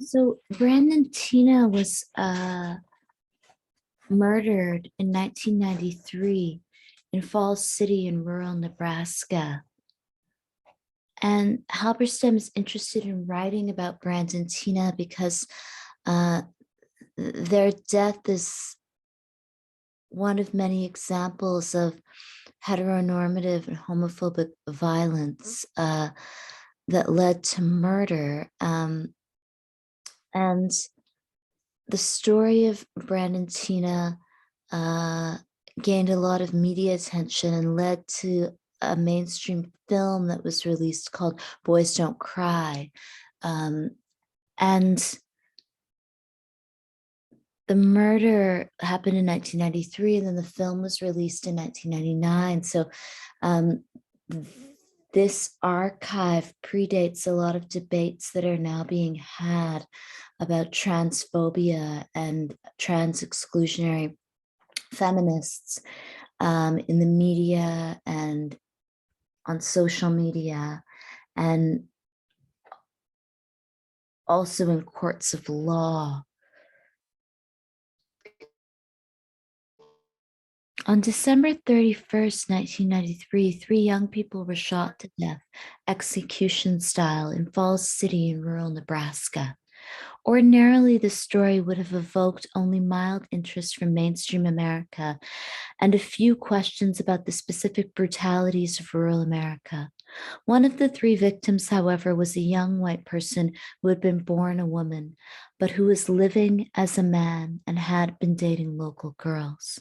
So Brandon Tina was murdered in 1993 in Falls City in rural Nebraska. And Halberstam is interested in writing about Brandon Tina because their death is one of many examples of heteronormative and homophobic violence that led to murder. And the story of Brandon Tina gained a lot of media attention and led to a mainstream film that was released called Boys Don't Cry. And the murder happened in 1993, and then the film was released in 1999. So this archive predates a lot of debates that are now being had about transphobia and trans exclusionary feminists in the media and on social media, and also in courts of law. On December 31st, 1993, 3 young people were shot to death, execution style, in Falls City in rural Nebraska. Ordinarily, the story would have evoked only mild interest from mainstream America and a few questions about the specific brutalities of rural America. One of the 3 victims, however, was a young white person who had been born a woman, but who was living as a man and had been dating local girls.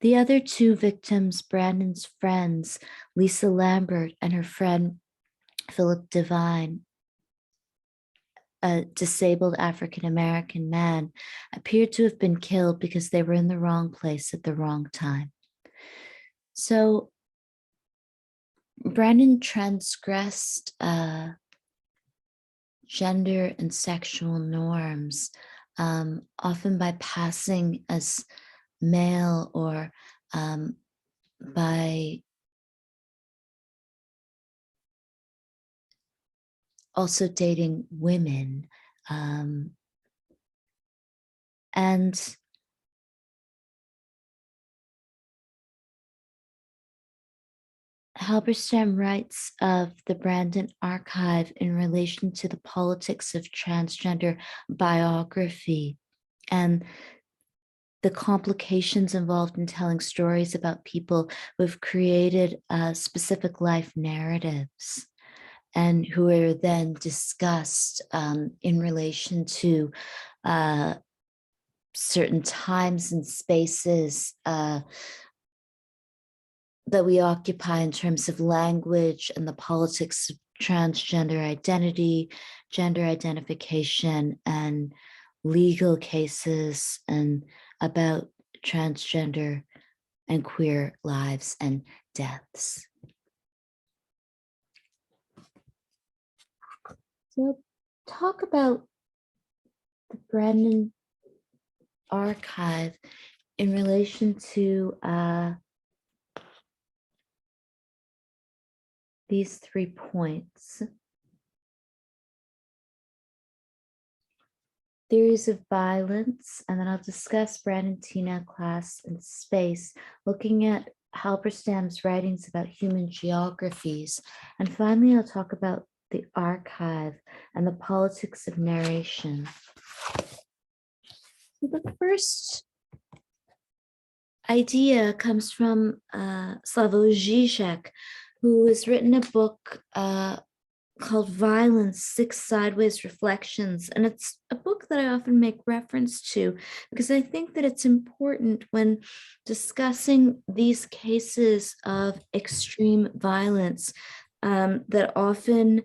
The other 2 victims, Brandon's friends, Lisa Lambert and her friend Philip Devine, a disabled African-American man, appeared to have been killed because they were in the wrong place at the wrong time. So Brandon transgressed gender and sexual norms, often by passing as male or by also dating women. And Halberstam writes of the Brandon archive in relation to the politics of transgender biography and the complications involved in telling stories about people who have created specific life narratives and who are then discussed in relation to certain times and spaces that we occupy in terms of language and the politics of transgender identity, gender identification, and legal cases and about transgender and queer lives and deaths. So talk about the Brandon archive in relation to these 3 points. Theories of violence, and then I'll discuss Brandon Tina, class, and space, looking at Halberstam's writings about human geographies. And finally, I'll talk about the archive and the politics of narration. So the first idea comes from Slavoj Zizek, who has written a book called Violence, 6 Sideways Reflections. And it's a book that I often make reference to because I think that it's important when discussing these cases of extreme violence that often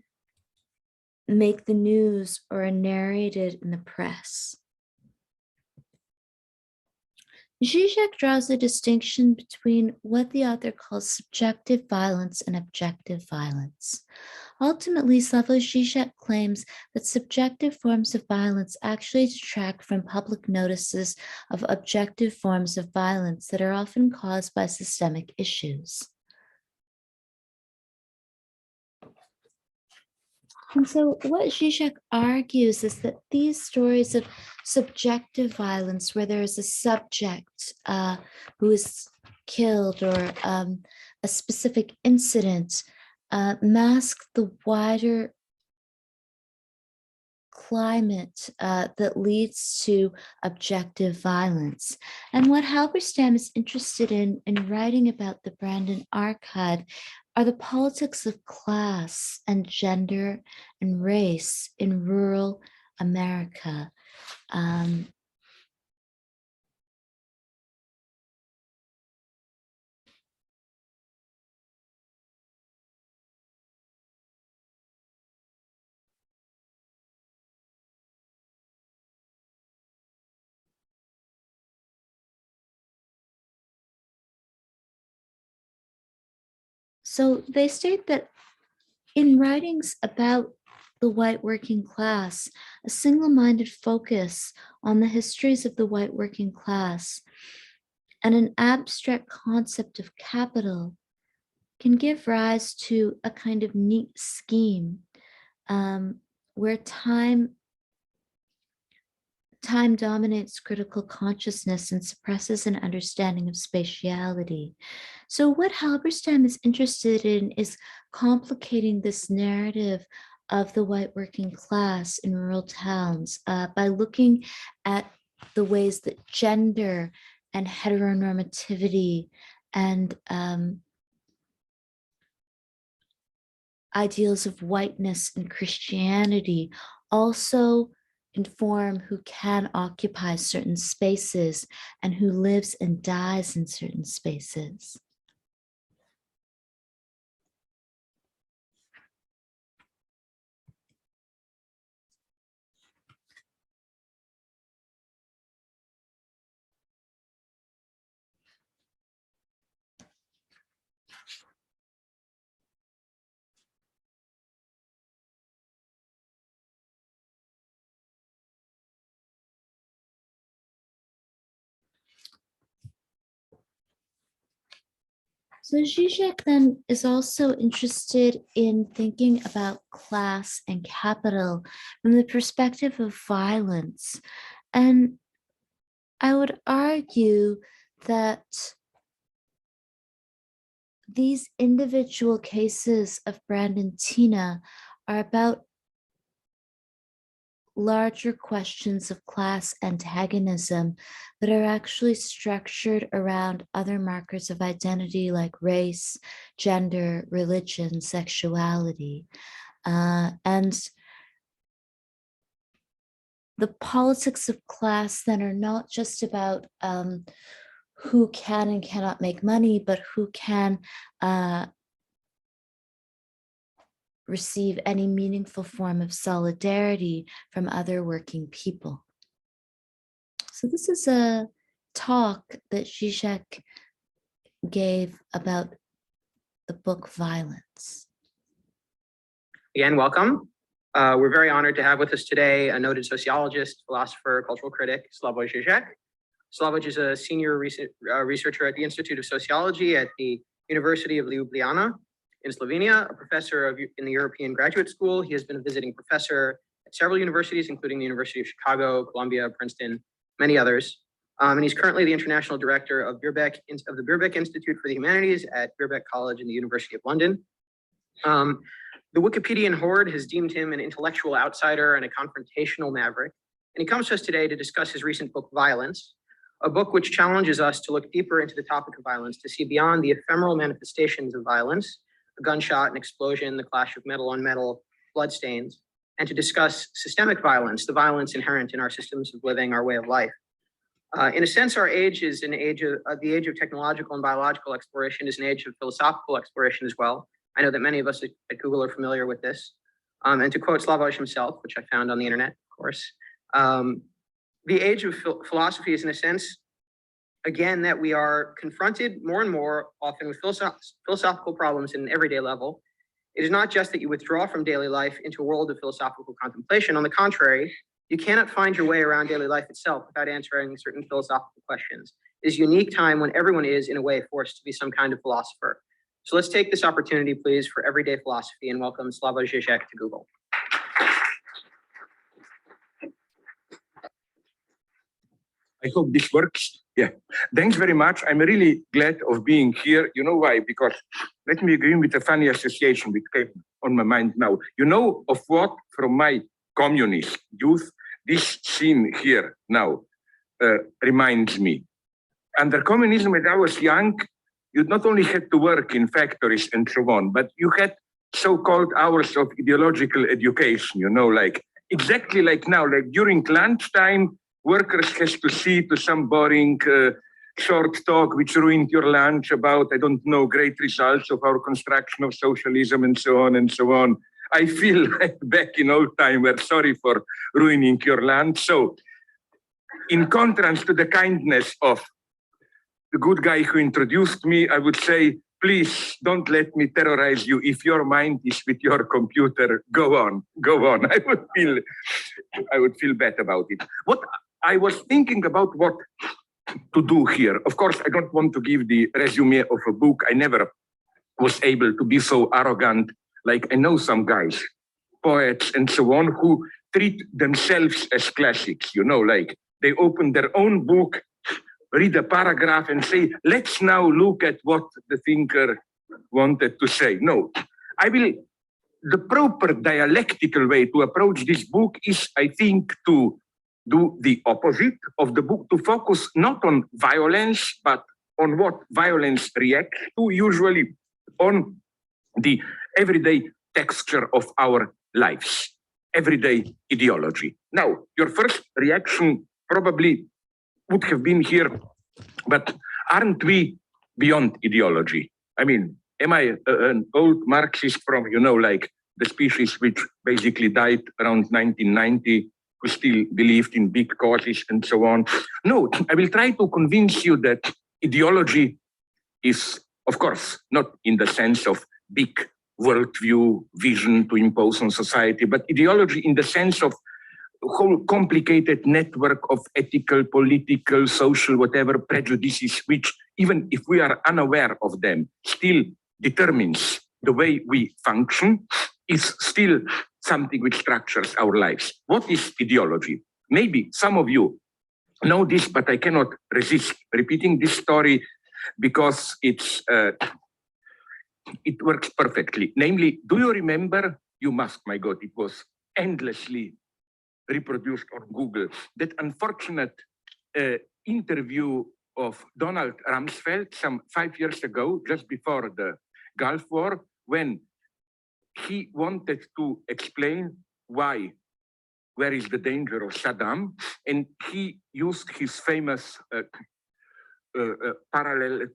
make the news or are narrated in the press. Zizek draws a distinction between what the author calls subjective violence and objective violence. Ultimately, Slavoj Zizek claims that subjective forms of violence actually detract from public notices of objective forms of violence that are often caused by systemic issues. And so what Zizek argues is that these stories of subjective violence, where there is a subject who is killed or a specific incident, mask the wider climate that leads to objective violence. And what Halberstam is interested in writing about the Brandon Archive are the politics of class and gender and race in rural America. So they state that in writings about the white working class, a single-minded focus on the histories of the white working class and an abstract concept of capital can give rise to a kind of neat scheme where time dominates critical consciousness and suppresses an understanding of spatiality. So what Halberstam is interested in is complicating this narrative of the white working class in rural towns by looking at the ways that gender and heteronormativity and ideals of whiteness and Christianity also inform who can occupy certain spaces and who lives and dies in certain spaces. So Zizek then is also interested in thinking about class and capital from the perspective of violence. And I would argue that these individual cases of Brandon Tina are about larger questions of class antagonism that are actually structured around other markers of identity like race, gender, religion, sexuality. And the politics of class then are not just about who can and cannot make money, but who can receive any meaningful form of solidarity from other working people. So this is a talk that Zizek gave about the book Violence. Again, welcome. We're very honored to have with us today a noted sociologist, philosopher, cultural critic, Slavoj Zizek. Slavoj is a senior researcher at the Institute of Sociology at the University of Ljubljana in Slovenia, a professor in the European Graduate School. He has been a visiting professor at several universities, including the University of Chicago, Columbia, Princeton, many others. And he's currently the international director of the Birkbeck Institute for the Humanities at Birkbeck College in the University of London. The Wikipedian horde has deemed him an intellectual outsider and a confrontational maverick. And he comes to us today to discuss his recent book, Violence, a book which challenges us to look deeper into the topic of violence, to see beyond the ephemeral manifestations of violence, a gunshot, an explosion, the clash of metal on metal, bloodstains, and to discuss systemic violence, the violence inherent in our systems of living, our way of life. In a sense, our age is an age of the age of technological and biological exploration is an age of philosophical exploration as well. I know that many of us at Google are familiar with this. And to quote Slavoj himself, which I found on the internet, of course, the age of philosophy is in a sense, again, that we are confronted more and more often with philosophical problems in an everyday level. It is not just that you withdraw from daily life into a world of philosophical contemplation. On the contrary, you cannot find your way around daily life itself without answering certain philosophical questions. It is a unique time when everyone is, in a way, forced to be some kind of philosopher. So let's take this opportunity, please, for everyday philosophy and welcome Slavoj Zizek to Google. I hope this works. Yeah. Thanks very much. I'm really glad of being here. You know why? Because let me begin with a funny association which came on my mind now. You know of what from my communist youth, this scene here now reminds me. Under communism, when I was young, you not only had to work in factories and so on, but you had so-called hours of ideological education, you know, like exactly like now, like during lunchtime, workers has to see to some boring short talk which ruined your lunch about, I don't know, great results of our construction of socialism and so on and so on. I feel like back in old time where sorry for ruining your lunch. So in contrast to the kindness of the good guy who introduced me, I would say, please don't let me terrorize you. If your mind is with your computer, go on, go on. I would feel bad about it. What I was thinking about what to do here. Of course, I don't want to give the resume of a book. I never was able to be so arrogant. Like I know some guys, poets and so on, who treat themselves as classics, you know, like they open their own book, read a paragraph and say, let's now look at what the thinker wanted to say. No, the proper dialectical way to approach this book is, I think, to do the opposite of the book, to focus not on violence, but on what violence reacts to, usually on the everyday texture of our lives, everyday ideology. Now, your first reaction probably would have been here, but aren't we beyond ideology? I mean, am I an old Marxist from, you know, like the species which basically died around 1990, who still believed in big causes and so on? No, I will try to convince you that ideology is, of course, not in the sense of big worldview vision to impose on society, but ideology in the sense of whole complicated network of ethical, political, social, whatever prejudices, which even if we are unaware of them, still determines the way we function, is still something which structures our lives. What is ideology? Maybe some of you know this, but I cannot resist repeating this story because it works perfectly. Namely, do you remember, you must, my God, it was endlessly reproduced on Google, that unfortunate interview of Donald Rumsfeld some 5 years ago, just before the Gulf War, when he wanted to explain where is the danger of Saddam, and he used his famous parallel,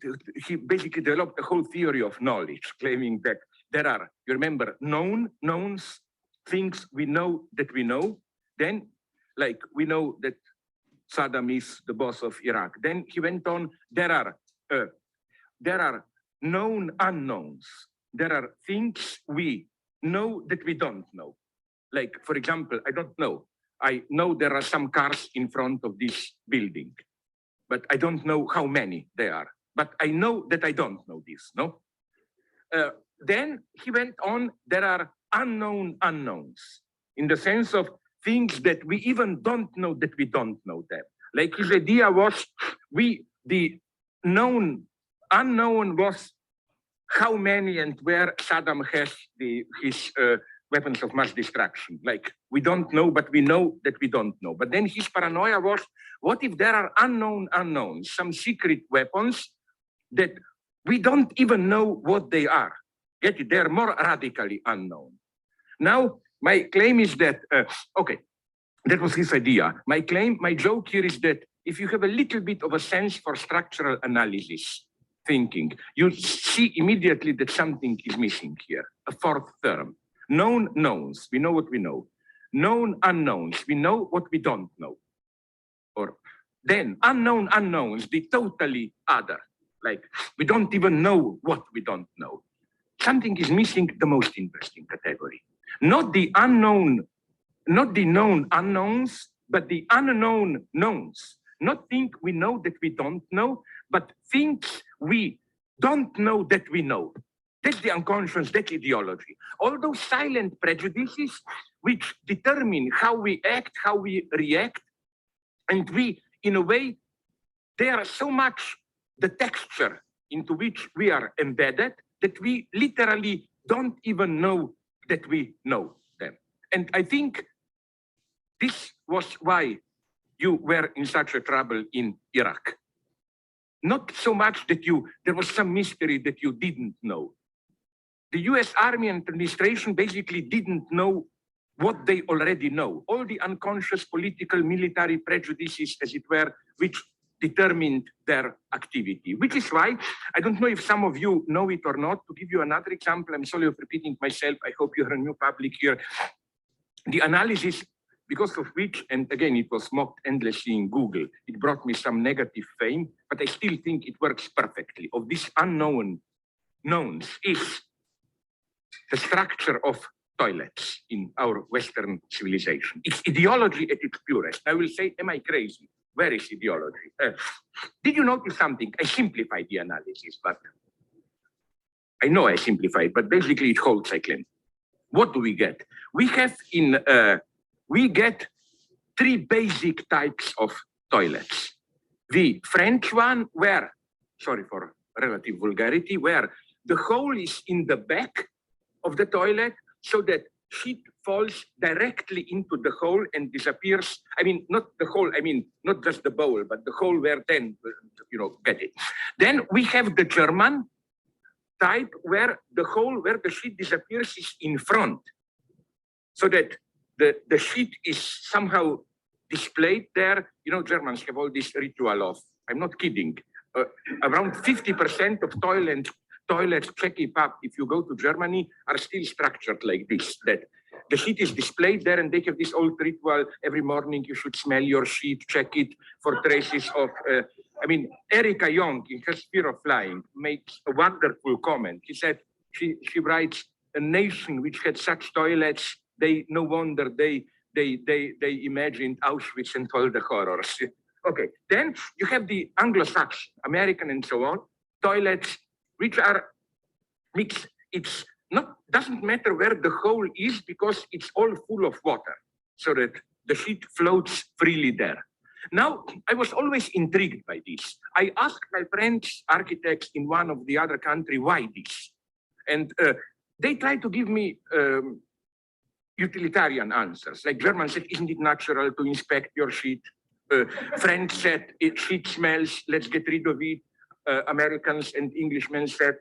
he basically developed a whole theory of knowledge, claiming that there are, you remember, knowns, things we know that we know. Then, like, we know that Saddam is the boss of Iraq. Then he went on, there are known unknowns. There are things we know that we don't know. Like, for example, I don't know. I know there are some cars in front of this building, but I don't know how many there are. But I know that I don't know this, no? Then he went on, there are unknown unknowns, in the sense of things that we even don't know that we don't know them. Like his idea was, the unknown was how many and where Saddam has his weapons of mass destruction. Like, we don't know, but we know that we don't know. But then his paranoia was, what if there are unknown unknowns, some secret weapons that we don't even know what they are? Get it? They're more radically unknown. Now, my claim is that, okay, that was his idea. My joke here is that if you have a little bit of a sense for structural analysis thinking, you see immediately that something is missing here, a fourth term. Known knowns, we know what we know. Known unknowns, we know what we don't know. Or then unknown unknowns, the totally other. Like, we don't even know what we don't know. Something is missing, the most interesting category. Not the unknown, not the known unknowns, but the unknown knowns. Not think we know that we don't know, but things we don't know that we know. That's the unconscious, that's ideology. All those silent prejudices which determine how we act, how we react, and we in a way, they are so much the texture into which we are embedded that we literally don't even know that we know them. And I think this was why you were in such a trouble in Iraq. Not so much that there was some mystery that you didn't know. The US Army and administration basically didn't know what they already know. All the unconscious political military prejudices, as it were, which determined their activity. Which is why, I don't know if some of you know it or not, to give you another example, I'm sorry of repeating myself, I hope you're a new public here. The analysis, because of which, and again, it was mocked endlessly in Google, it brought me some negative fame, but I still think it works perfectly. Of this unknown knowns is the structure of toilets in our Western civilization. It's ideology at its purest. I will say, am I crazy? Where is ideology? Did you notice something? I simplified the analysis, but I know I simplified, but basically it holds, I claim. What do we get? We get three basic types of toilets. The French one, where, sorry for relative vulgarity, where the hole is in the back of the toilet so that shit falls directly into the hole and disappears. I mean, not the hole, I mean, not just the bowl, but the hole where then, get it. Then we have the German type where the hole where the shit disappears is in front. So that the shit is somehow displayed there. You know, Germans have all this ritual of, I'm not kidding, around 50% of toilets, check it up, if you go to Germany, are still structured like this, that the sheet is displayed there and they have this old ritual, every morning you should smell your sheet, check it for traces of, Erika Young in her Sphere of Flying makes a wonderful comment. She said, she writes, a nation which had such toilets, no wonder they imagined Auschwitz and all the horrors. Okay, then you have the Anglo-Saxon, American and so on, toilets which are mixed. It's not, doesn't matter where the hole is because it's all full of water so that the sheet floats freely there. Now, I was always intrigued by this. I asked my friends, architects in one of the other country, why this? And they tried to give me utilitarian answers. Like German said, isn't it natural to inspect your sheet? French said, sheet smells, let's get rid of it. Americans and Englishmen said,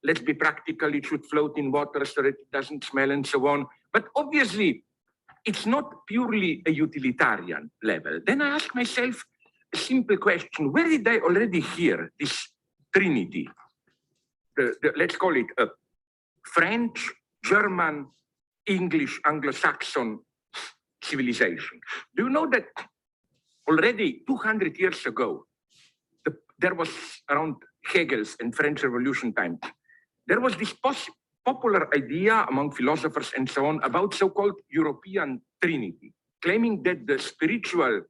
let's be practical, it should float in water so that it doesn't smell and so on. But obviously, it's not purely a utilitarian level. Then I ask myself a simple question, where did I already hear this trinity? Let's call it a French, German, English, Anglo-Saxon civilization. Do you know that already 200 years ago, there was around Hegel's and French Revolution time, there was this popular idea among philosophers and so on about so-called European Trinity, claiming that the spiritual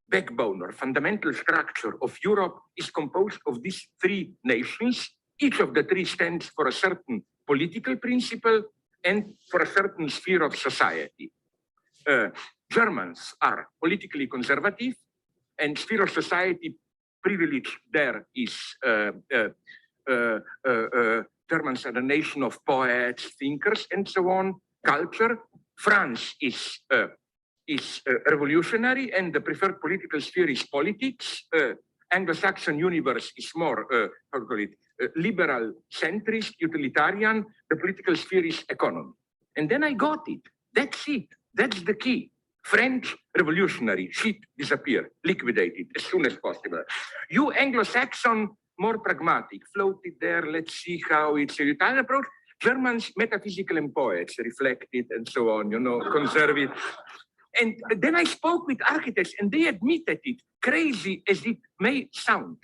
backbone or fundamental structure of Europe is composed of these three nations. Each of the three stands for a certain political principle and for a certain sphere of society. Germans are politically conservative and sphere of society privilege there is Germans are a nation of poets, thinkers, and so on. Culture. France is revolutionary, and the preferred political sphere is politics. Anglo-Saxon universe is more, liberal, centrist, utilitarian. The political sphere is economy. And then I got it. That's it. That's the key. French revolutionary, shit disappear, liquidated as soon as possible. You Anglo-Saxon, more pragmatic, floated there, let's see how it's a Italian approach. Germans, metaphysical and poets, reflected and so on, conservative. And then I spoke with architects and they admitted it, crazy as it may sound.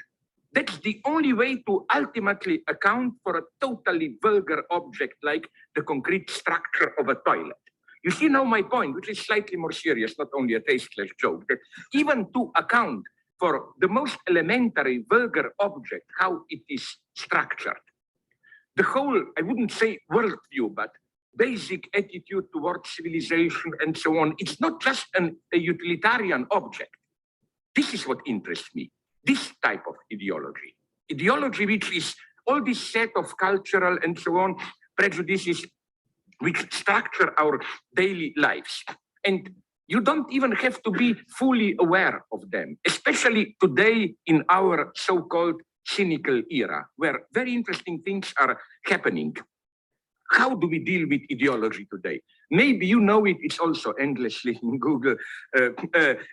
That's the only way to ultimately account for a totally vulgar object like the concrete structure of a toilet. You see now my point, which is slightly more serious, not only a tasteless joke, that even to account for the most elementary vulgar object, how it is structured, the whole, I wouldn't say worldview, but basic attitude towards civilization and so on, it's not just a utilitarian object. This is what interests me, this type of ideology. Ideology which is all this set of cultural and so on prejudices which structure our daily lives. And you don't even have to be fully aware of them, especially today in our so-called cynical era, where very interesting things are happening. How do we deal with ideology today? Maybe you know it, it's also endlessly in Google,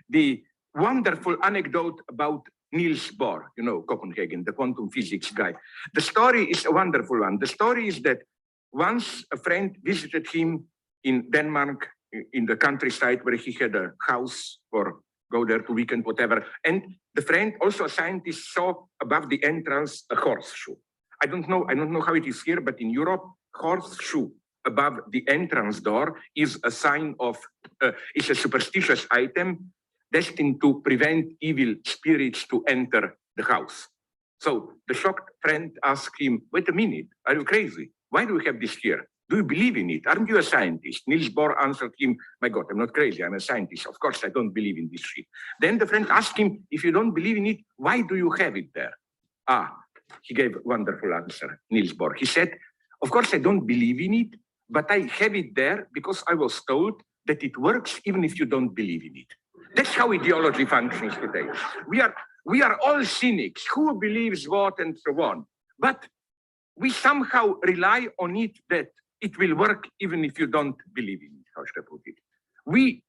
the wonderful anecdote about Niels Bohr, you know, Copenhagen, the quantum physics guy. The story is a wonderful one. The story is that once a friend visited him in Denmark, in the countryside where he had a house or go there to weekend, whatever. And the friend, also a scientist, saw above the entrance a horseshoe. I don't know how it is here, but in Europe, horseshoe above the entrance door is a sign of, is a superstitious item destined to prevent evil spirits to enter the house. So the shocked friend asked him, wait a minute, are you crazy? Why do we have this here? Do you believe in it? Aren't you a scientist? Niels Bohr answered him, my God, I'm not crazy, I'm a scientist. Of course, I don't believe in this shit. Then the friend asked him, if you don't believe in it, why do you have it there? He gave a wonderful answer, Niels Bohr. He said, of course, I don't believe in it, but I have it there because I was told that it works even if you don't believe in it. That's how ideology functions today. We are all cynics, who believes what and so on. But we somehow rely on it that it will work even if you don't believe in it, how should I put it?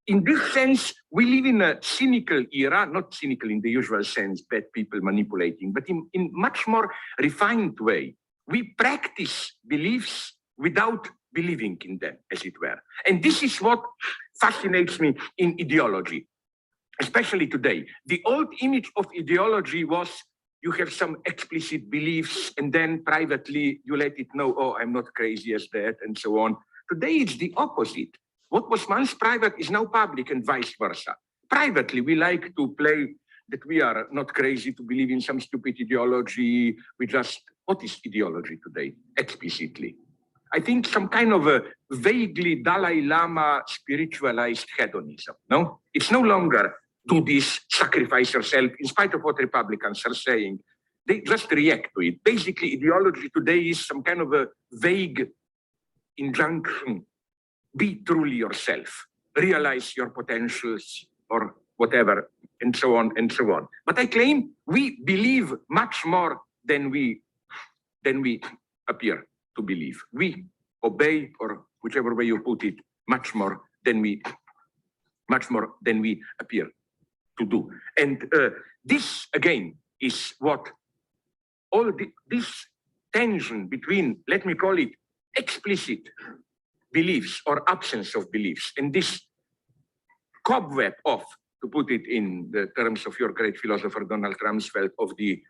In this sense, we live in a cynical era, not cynical in the usual sense, bad people manipulating, but in much more refined way. We practice beliefs without believing in them, as it were. And this is what fascinates me in ideology, especially today. The old image of ideology was you have some explicit beliefs and then privately you let it know, oh, I'm not crazy as that and so on. Today it's the opposite. What was once private is now public and vice versa. Privately, we like to play that we are not crazy to believe in some stupid ideology. We just, what is ideology today, explicitly? I think some kind of a vaguely Dalai Lama spiritualized hedonism, no? It's no longer do this, sacrifice yourself, in spite of what Republicans are saying. They just react to it. Basically, ideology today is some kind of a vague injunction. Be truly yourself, realize your potentials or whatever, and so on and so on. But I claim we believe much more than we appear to believe. We obey, or whichever way you put it, much more than we appear to do. And this again is what all this tension between, let me call it, explicit beliefs or absence of beliefs, and this cobweb of, to put it in the terms of your great philosopher Donald Rumsfeld, of the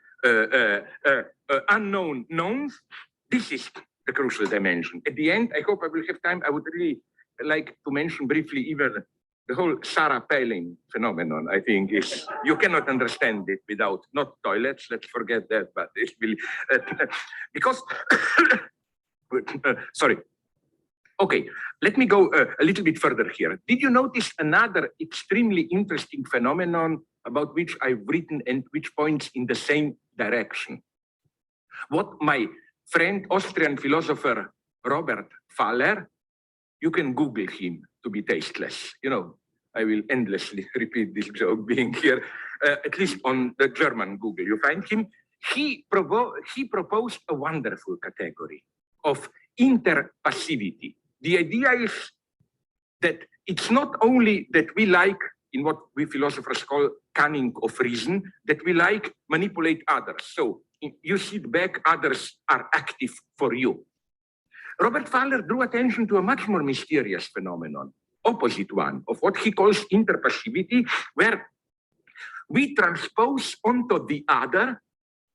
unknown knowns, this is the crucial dimension. At the end, I hope I will have time, I would really like to mention briefly even the whole Sarah Palin phenomenon. I think is, you cannot understand it without, not toilets, let's forget that, but it will, because, sorry. Okay, let me go a little bit further here. Did you notice another extremely interesting phenomenon about which I've written and which points in the same direction? What my friend, Austrian philosopher Robert Faller, you can Google him to be tasteless. You know, I will endlessly repeat this joke being here, at least on the German Google. You find him. He proposed a wonderful category of interpassivity. The idea is that it's not only that we like, in what we philosophers call cunning of reason, that we like manipulate others. So you sit back, others are active for you. Robert Faller drew attention to a much more mysterious phenomenon, opposite one, of what he calls interpassivity, where we transpose onto the other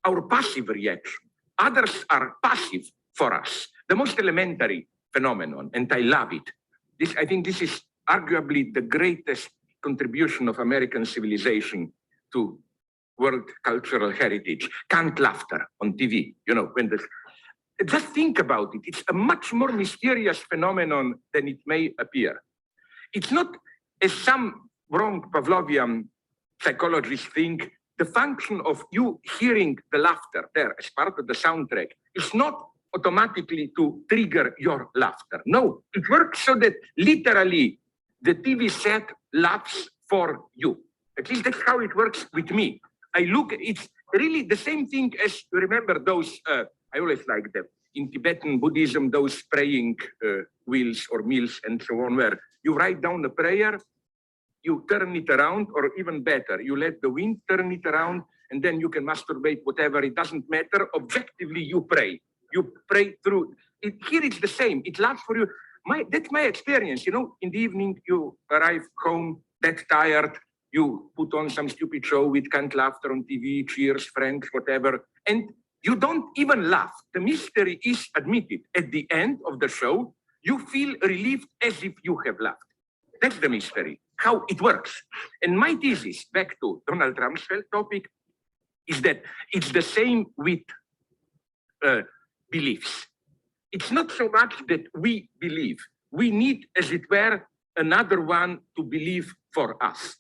our passive reaction. Others are passive for us. The most elementary phenomenon, and I love it. I think this is arguably the greatest contribution of American civilization to world cultural heritage. Canned laughter on TV, you know, when just think about it. It's a much more mysterious phenomenon than it may appear. It's not, as some wrong Pavlovian psychologists think the function of you hearing the laughter there as part of the soundtrack is not automatically to trigger your laughter. No, it works so that literally the TV set laughs for you. At least that's how it works with me. I look, it's really the same thing as, remember those, I always like them, in Tibetan Buddhism, those praying wheels or meals and so on, where you write down a prayer, you turn it around, or even better, you let the wind turn it around, and then you can masturbate, whatever, it doesn't matter. Objectively, you pray. You pray through. Here it's the same. It lasts for you. That's my experience. You know, in the evening, you arrive home, that tired, you put on some stupid show with canned laughter on TV, cheers, friends, whatever, and you don't even laugh. The mystery is admitted. At the end of the show, you feel relieved as if you have laughed. That's the mystery, how it works. And my thesis, back to Donald Trump's topic, is that it's the same with beliefs. It's not so much that we believe. We need, as it were, another one to believe for us.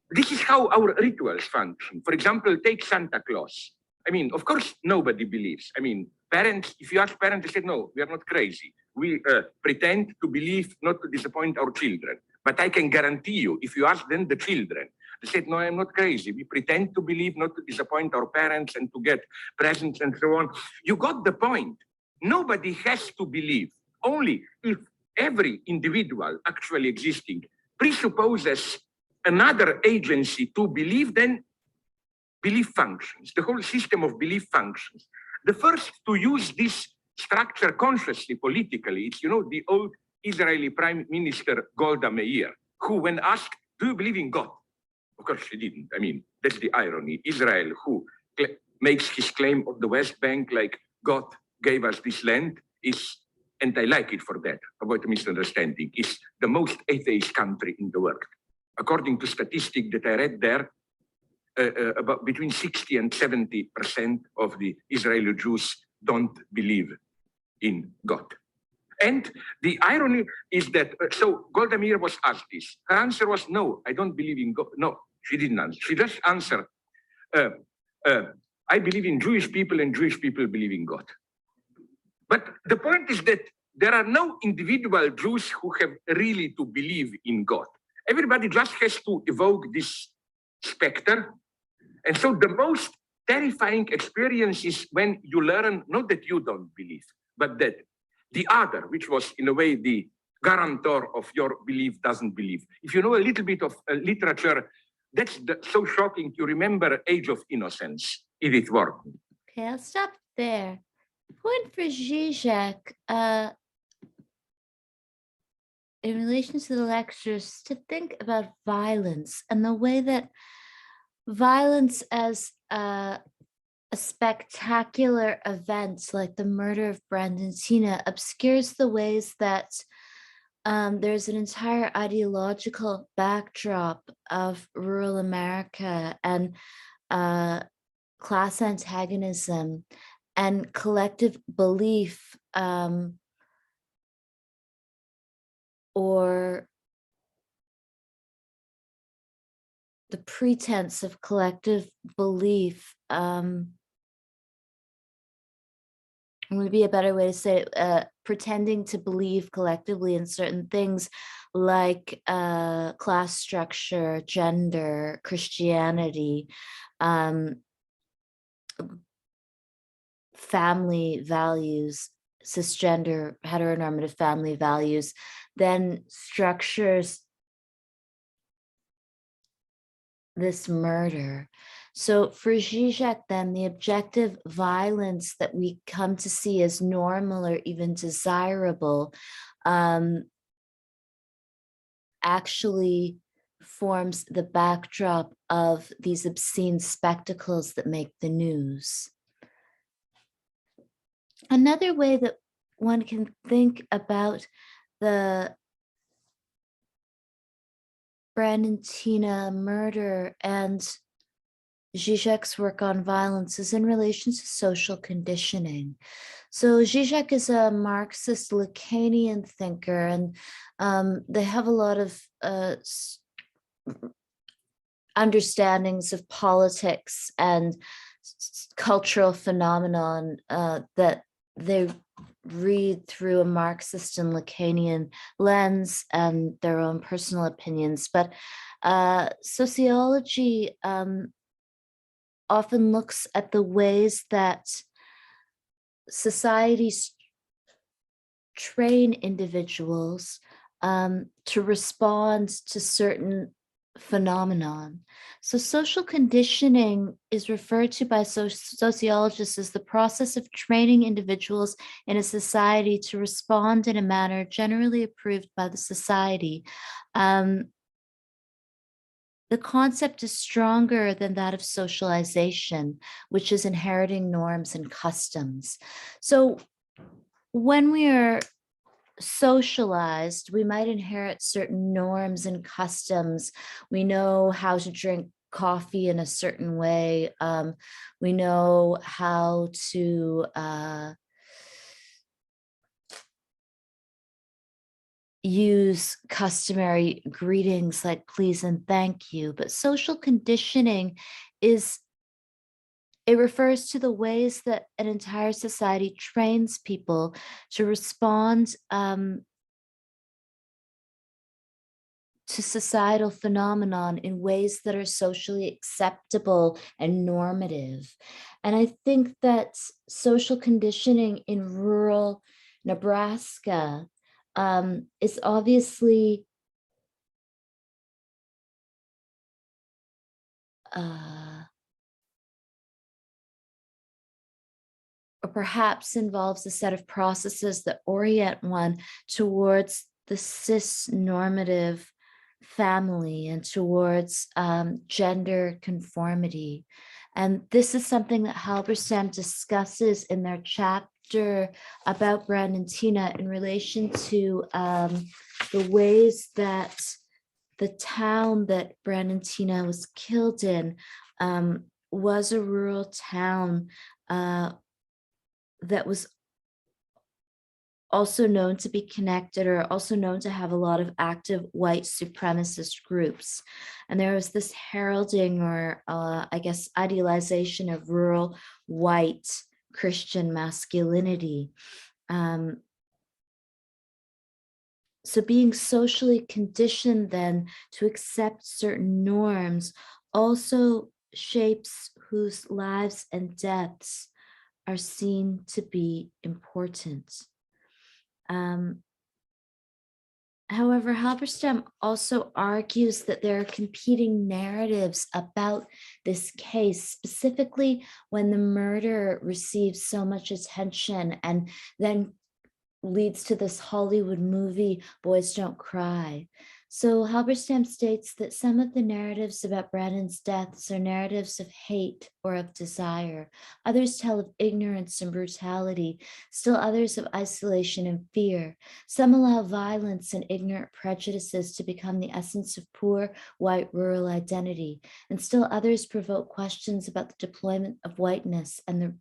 This is how our rituals function. For example, take Santa Claus. I mean, of course, nobody believes. I mean, parents, if you ask parents, they say, no, we are not crazy. We pretend to believe not to disappoint our children. But I can guarantee you, if you ask them, the children, they said, no, I'm not crazy. We pretend to believe not to disappoint our parents and to get presents and so on. You got the point. Nobody has to believe. Only if every individual actually existing presupposes another agency to believe, then belief functions. The whole system of belief functions. The first to use this structure consciously, politically, it's, you know, the old Israeli Prime Minister Golda Meir, who, when asked, do you believe in God? Of course, she didn't. I mean, that's the irony. Israel, who makes his claim of the West Bank like God gave us this land, is, and I like it for that, avoid a misunderstanding, is the most atheist country in the world. According to statistics that I read there, about between 60 and 70% of the Israeli Jews don't believe in God. And the irony is that, so Golda Meir was asked this. Her answer was, no, I don't believe in God. No, she didn't answer. She just answered, I believe in Jewish people and Jewish people believe in God. But the point is that there are no individual Jews who have really to believe in God. Everybody just has to evoke this specter. And so the most terrifying experience is when you learn, not that you don't believe, but that the other, which was in a way the guarantor of your belief, doesn't believe. If you know a little bit of literature, that's so shocking. You remember Age of Innocence, Edith Wharton. Okay, I'll stop there. Point for Zizek, in relation to the lectures, to think about violence and the way that violence as a spectacular event like the murder of Brandon Tina obscures the ways that there's an entire ideological backdrop of rural America and class antagonism and collective belief or the pretense of collective belief would be a better way to say it, pretending to believe collectively in certain things like class structure, gender, Christianity, family values, cisgender heteronormative family values, then structures this murder. So for Zizek, then, the objective violence that we come to see as normal or even desirable actually forms the backdrop of these obscene spectacles that make the news. Another way that one can think about the Brandon Tina murder and Zizek's work on violence is in relation to social conditioning. So Zizek is a Marxist Lacanian thinker, and they have a lot of understandings of politics and cultural phenomenon that they read through a Marxist and Lacanian lens and their own personal opinions. But sociology often looks at the ways that societies train individuals to respond to certain phenomenon. So social conditioning is referred to by sociologists as the process of training individuals in a society to respond in a manner generally approved by the society. The concept is stronger than that of socialization, which is inheriting norms and customs. So when we are socialized, we might inherit certain norms and customs. We know how to drink coffee in a certain way. We know how to use customary greetings like please and thank you. But social conditioning it refers to the ways that an entire society trains people to respond to societal phenomenon in ways that are socially acceptable and normative. And I think that social conditioning in rural Nebraska is obviously or perhaps involves a set of processes that orient one towards the cis-normative family and towards gender conformity. And this is something that Halberstam discusses in their chapter about Brandontina in relation to the ways that the town that Brandontina was killed in was a rural town that was also known to be connected or also known to have a lot of active white supremacist groups. And there was this heralding or I guess idealization of rural white Christian masculinity. So being socially conditioned then to accept certain norms also shapes whose lives and deaths are seen to be important. However, Halberstam also argues that there are competing narratives about this case, specifically when the murder receives so much attention and then leads to this Hollywood movie, Boys Don't Cry. So Halberstam states that some of the narratives about Brandon's deaths are narratives of hate or of desire. Others tell of ignorance and brutality, still others of isolation and fear. Some allow violence and ignorant prejudices to become the essence of poor white rural identity, and still others provoke questions about the deployment of whiteness and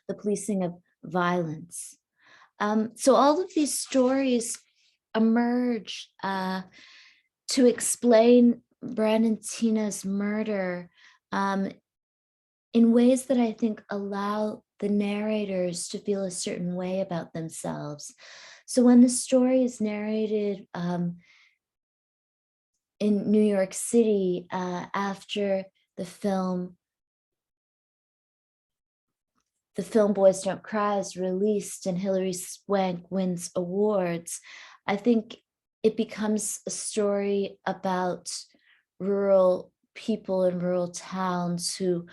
the policing of violence. So all of these stories emerge to explain Brandantina's murder in ways that I think allow the narrators to feel a certain way about themselves. So when the story is narrated in New York City after the film Boys Don't Cry is released and Hilary Swank wins awards, I think it becomes a story about rural people in rural towns who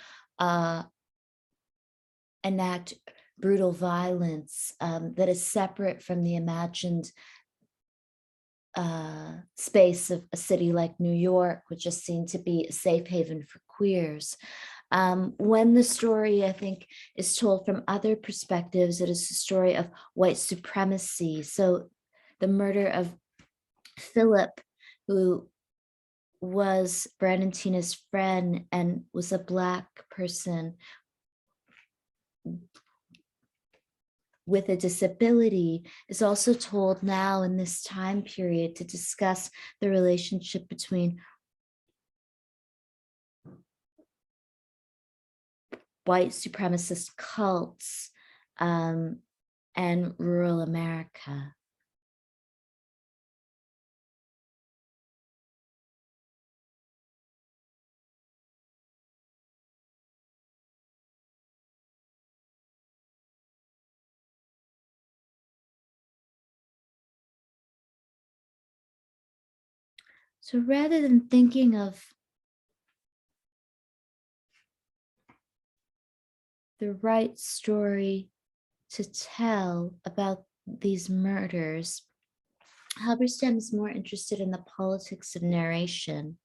enact brutal violence that is separate from the imagined space of a city like New York, which is seen to be a safe haven for queers. When the story, I think, is told from other perspectives, it is a story of white supremacy. So the murder of Philip, who was Brandantina's friend and was a Black person with a disability, is also told now in this time period to discuss the relationship between white supremacist cults and rural America. So rather than thinking of the right story to tell about these murders, Halberstam is more interested in the politics of narration.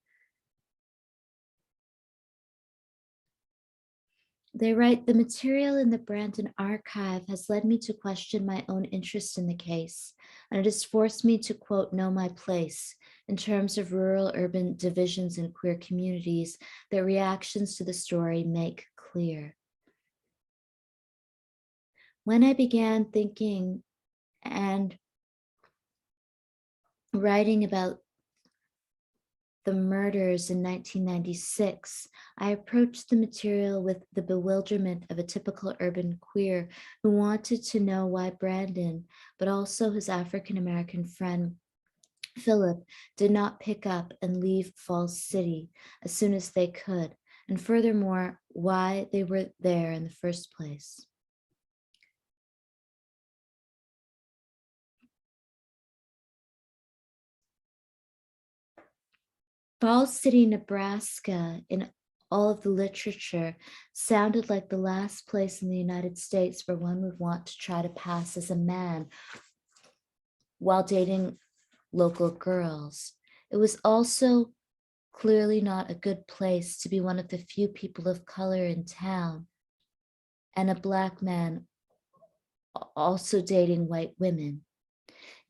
They write, the material in the Brandon archive has led me to question my own interest in the case, and it has forced me to, quote, know my place in terms of rural-urban divisions in queer communities that reactions to the story make clear. When I began thinking and writing about the murders in 1996, I approached the material with the bewilderment of a typical urban queer who wanted to know why Brandon, but also his African-American friend, Philip, did not pick up and leave Falls City as soon as they could, and furthermore, why they were there in the first place. Falls City, Nebraska, in all of the literature, sounded like the last place in the United States where one would want to try to pass as a man while dating local girls. It was also clearly not a good place to be one of the few people of color in town and a Black man also dating white women.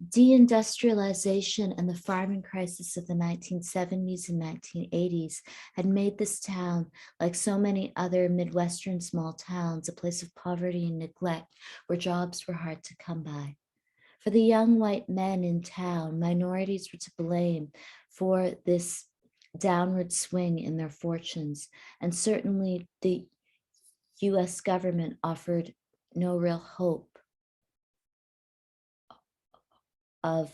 Deindustrialization and the farming crisis of the 1970s and 1980s had made this town, like so many other Midwestern small towns, a place of poverty and neglect where jobs were hard to come by. For the young white men in town, minorities were to blame for this downward swing in their fortunes, and certainly the US government offered no real hope of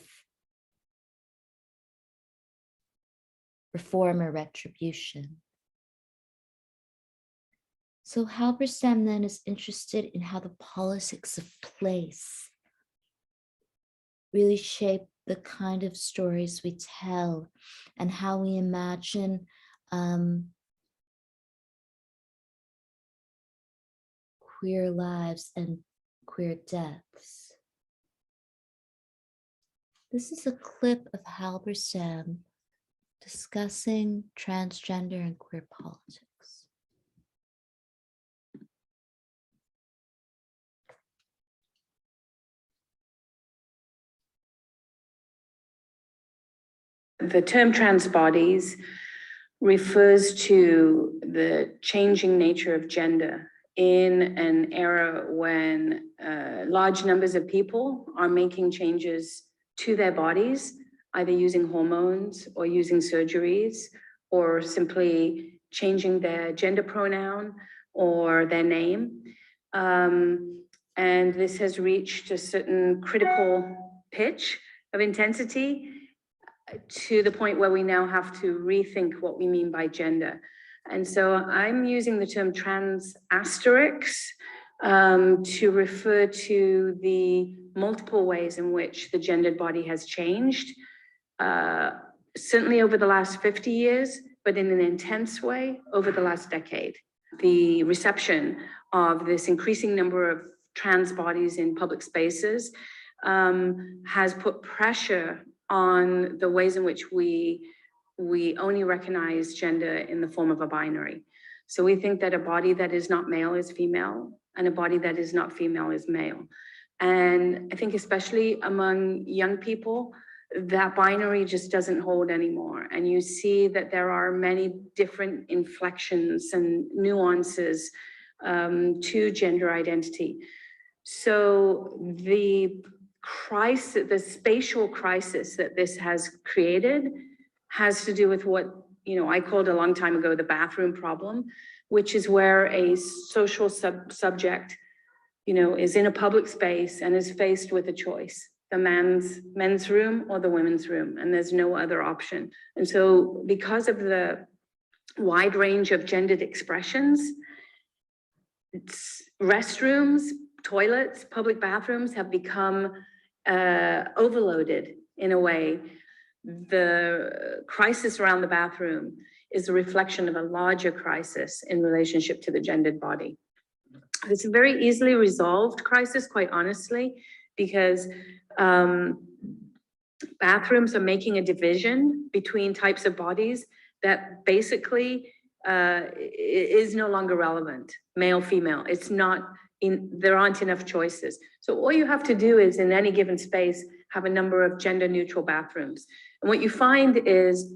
reform or retribution. So Halberstam then is interested in how the politics of place really shape the kind of stories we tell and how we imagine queer lives and queer deaths. This is a clip of Halberstam discussing transgender and queer politics. The term trans bodies refers to the changing nature of gender in an era when large numbers of people are making changes to their bodies, either using hormones or using surgeries, or simply changing their gender pronoun or their name. And this has reached a certain critical pitch of intensity to the point where we now have to rethink what we mean by gender. And so I'm using the term trans asterisk to refer to the multiple ways in which the gendered body has changed, certainly over the last 50 years, but in an intense way over the last decade. The reception of this increasing number of trans bodies in public spaces has put pressure on the ways in which we only recognize gender in the form of a binary. So we think that a body that is not male is female, and a body that is not female is male. And I think especially among young people, that binary just doesn't hold anymore. And you see that there are many different inflections and nuances to gender identity. So the crisis, the spatial crisis that this has created has to do with what, I called a long time ago the bathroom problem. which is where a social subject, is in a public space and is faced with a choice, the men's room or the women's room, and there's no other option. And so because of the wide range of gendered expressions, restrooms, toilets, public bathrooms have become overloaded in a way. The crisis around the bathroom is a reflection of a larger crisis in relationship to the gendered body. It's a very easily resolved crisis, quite honestly, because bathrooms are making a division between types of bodies that basically is no longer relevant, male, female. It's not, there aren't enough choices. So all you have to do is in any given space, have a number of gender neutral bathrooms. And what you find is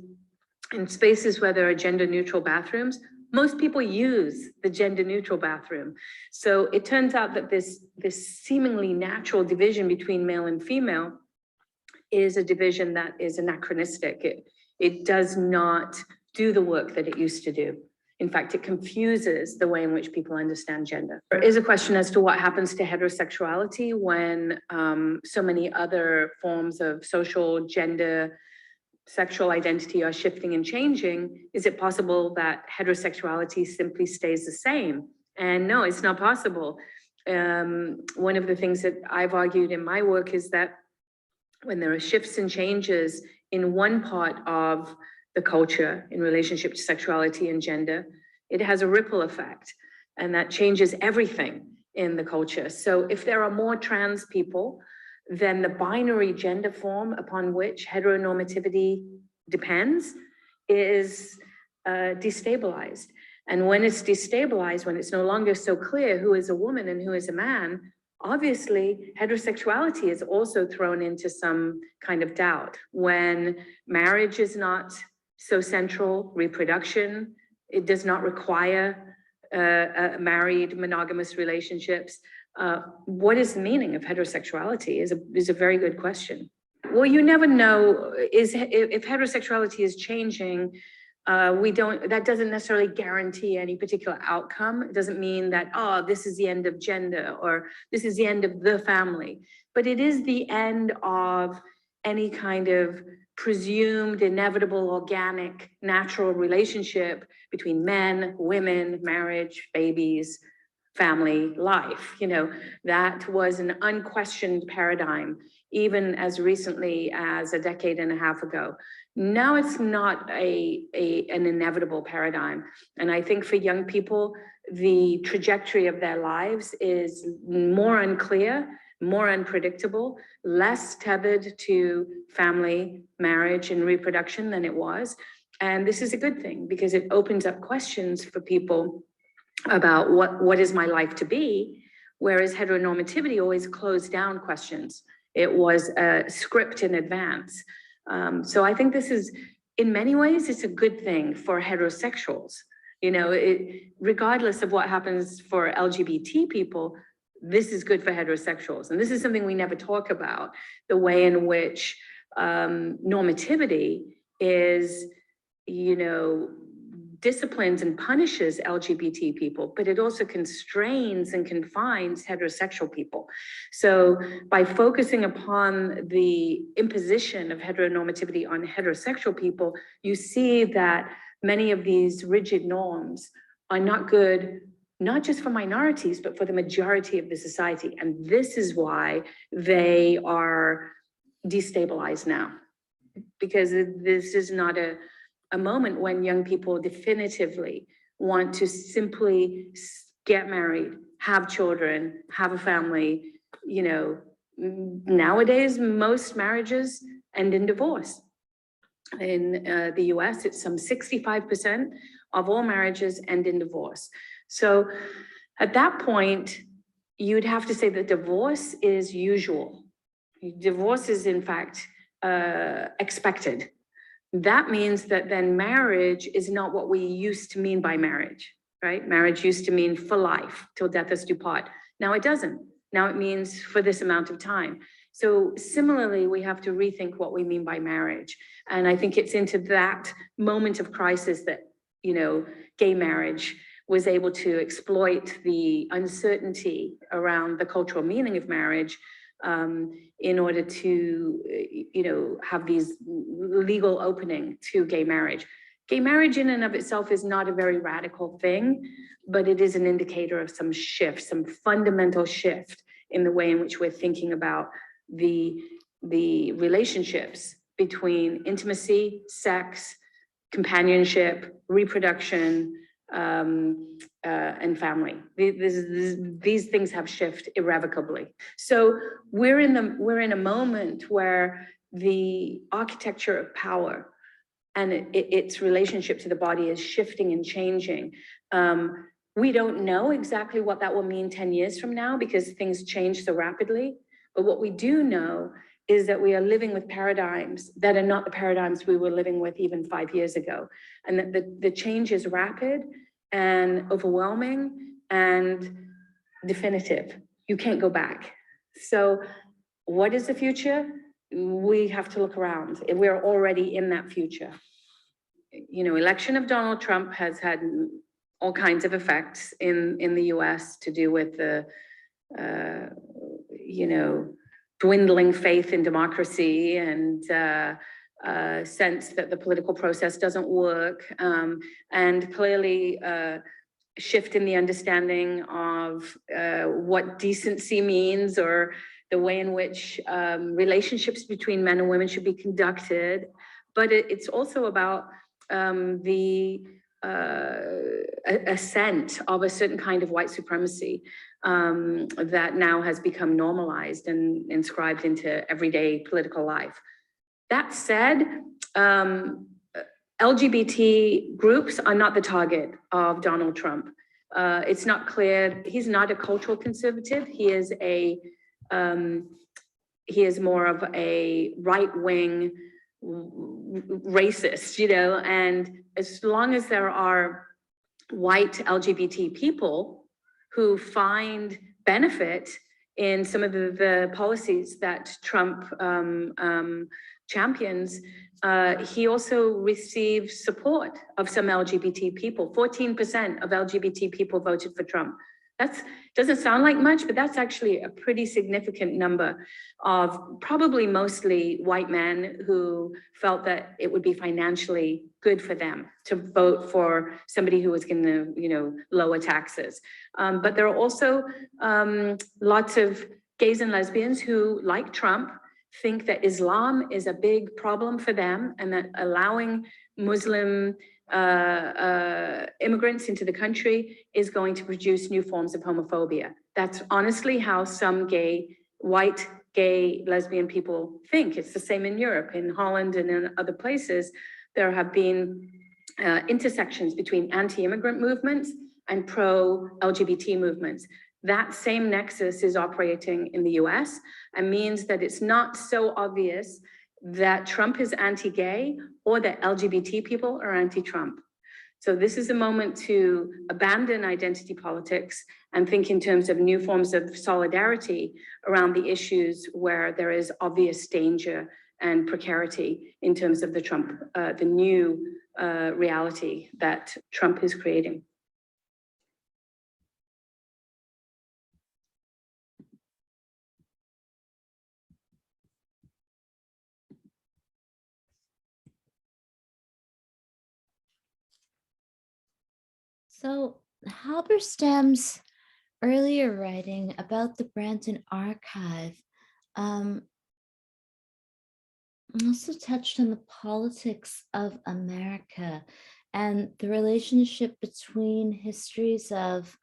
in spaces where there are gender neutral bathrooms, most people use the gender neutral bathroom. So it turns out that this seemingly natural division between male and female is a division that is anachronistic. It does not do the work that it used to do. In fact, it confuses the way in which people understand gender. There is a question as to what happens to heterosexuality when so many other forms of social, gender, sexual identity are shifting and changing. Is it possible that heterosexuality simply stays the same? And no, it's not possible. One of the things that I've argued in my work is that when there are shifts and changes in one part of the culture in relationship to sexuality and gender, it has a ripple effect, and that changes everything in the culture. So if there are more trans people, then the binary gender form upon which heteronormativity depends is destabilized. And when it's destabilized, when it's no longer so clear who is a woman and who is a man, obviously heterosexuality is also thrown into some kind of doubt. When marriage is not so central, reproduction, it does not require married monogamous relationships. What is the meaning of heterosexuality is a very good question. Well, you never know if heterosexuality is changing. That doesn't necessarily guarantee any particular outcome. It doesn't mean that, oh, this is the end of gender or this is the end of the family, but it is the end of any kind of presumed, inevitable, organic, natural relationship between men, women, marriage, babies, family, life. That was an unquestioned paradigm, even as recently as a decade and a half ago. Now it's not an inevitable paradigm. And I think for young people, the trajectory of their lives is more unclear, more unpredictable, less tethered to family, marriage, and reproduction than it was. And this is a good thing because it opens up questions for people about what is my life to be, whereas heteronormativity always closed down questions. It was a script in advance. So I think this is, in many ways, it's a good thing for heterosexuals. Regardless of what happens for LGBT people, this is good for heterosexuals. And this is something we never talk about, the way in which normativity is, disciplines and punishes LGBT people, but it also constrains and confines heterosexual people. So by focusing upon the imposition of heteronormativity on heterosexual people, you see that many of these rigid norms are not good, not just for minorities, but for the majority of the society. And this is why they are destabilized now, because this is not a moment when young people definitively want to simply get married, have children, have a family. Nowadays, most marriages end in divorce. In the US, it's some 65% of all marriages end in divorce. So at that point, you'd have to say that divorce is usual. Divorce is, in fact, expected. That means that then marriage is not what we used to mean by marriage, right? Marriage used to mean for life, till death us do part. Now it doesn't. Now it means for this amount of time. So similarly, we have to rethink what we mean by marriage. And I think it's into that moment of crisis that, gay marriage, was able to exploit the uncertainty around the cultural meaning of marriage in order to, have these legal opening to gay marriage. Gay marriage in and of itself is not a very radical thing, but it is an indicator of some shift, some fundamental shift in the way in which we're thinking about the relationships between intimacy, sex, companionship, reproduction, and family. These things have shifted irrevocably. So we're in a moment where the architecture of power and its relationship to the body is shifting and changing. We don't know exactly what that will mean 10 years from now because things change so rapidly. But what we do know is that we are living with paradigms that are not the paradigms we were living with even 5 years ago. And that the change is rapid and overwhelming and definitive. You can't go back. So what is the future? We have to look around. We're already in that future. Election of Donald Trump has had all kinds of effects in the US to do with the, dwindling faith in democracy and sense that the political process doesn't work, and clearly shift in the understanding of what decency means or the way in which relationships between men and women should be conducted. But it's also about the ascent of a certain kind of white supremacy that now has become normalized and inscribed into everyday political life. That said, LGBT groups are not the target of Donald Trump. It's not clear. He's not a cultural conservative. He is more of a right-wing racist, and as long as there are white LGBT people who find benefit in some of the policies that Trump champions, he also receives support of some LGBT people. 14% of LGBT people voted for Trump. That doesn't sound like much, but that's actually a pretty significant number of probably mostly white men who felt that it would be financially good for them to vote for somebody who was going to, lower taxes. But there are also lots of gays and lesbians who, like Trump, think that Islam is a big problem for them and that allowing Muslim immigrants into the country is going to produce new forms of homophobia. That's honestly how some white gay, lesbian people think. It's the same in Europe, in Holland and in other places. There have been intersections between anti-immigrant movements and pro-LGBT movements. That same nexus is operating in the US and means that it's not so obvious that Trump is anti-gay or that LGBT people are anti-Trump. So this is a moment to abandon identity politics and think in terms of new forms of solidarity around the issues where there is obvious danger and precarity in terms of the new reality that Trump is creating. So Halberstam's earlier writing about the Brandon Archive also touched on the politics of America and the relationship between histories of